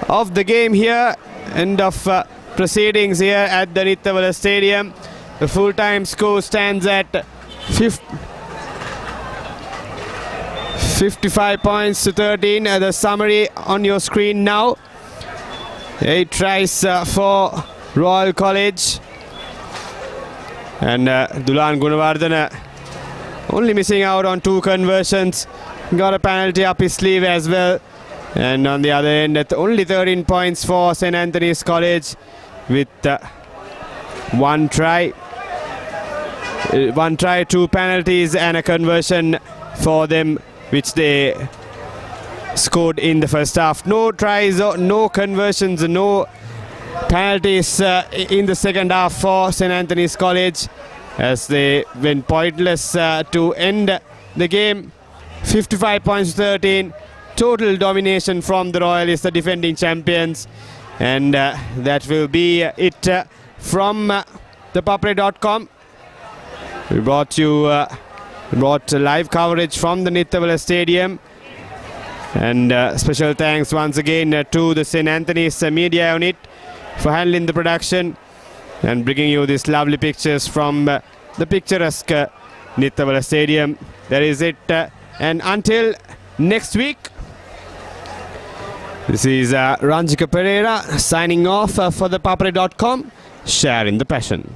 of the game here, end of proceedings here at the Nithavala Stadium. The full-time score stands at 55 points to 13. The summary on your screen now. 8 tries for Royal College, and Dulan Gunawardana only missing out on 2 conversions. Got a penalty up his sleeve as well. And on the other end, at only 13 points for St. Anthony's College, with 1 try, 2 penalties and a conversion for them, which they scored in the first half. No tries, no conversions, no penalties in the second half for St. Anthony's College, as they went pointless to end the game. 55 points to 13. Total domination from the Royalists, the defending champions. And that will be it from ThePapare.com. We brought live coverage from the Nithavala Stadium. And special thanks once again to the St. Anthony's media unit for handling the production and bringing you these lovely pictures from the picturesque Nithavala Stadium. That is it. And until next week, this is Ranjika Pereira signing off for ThePapare.com, sharing the passion.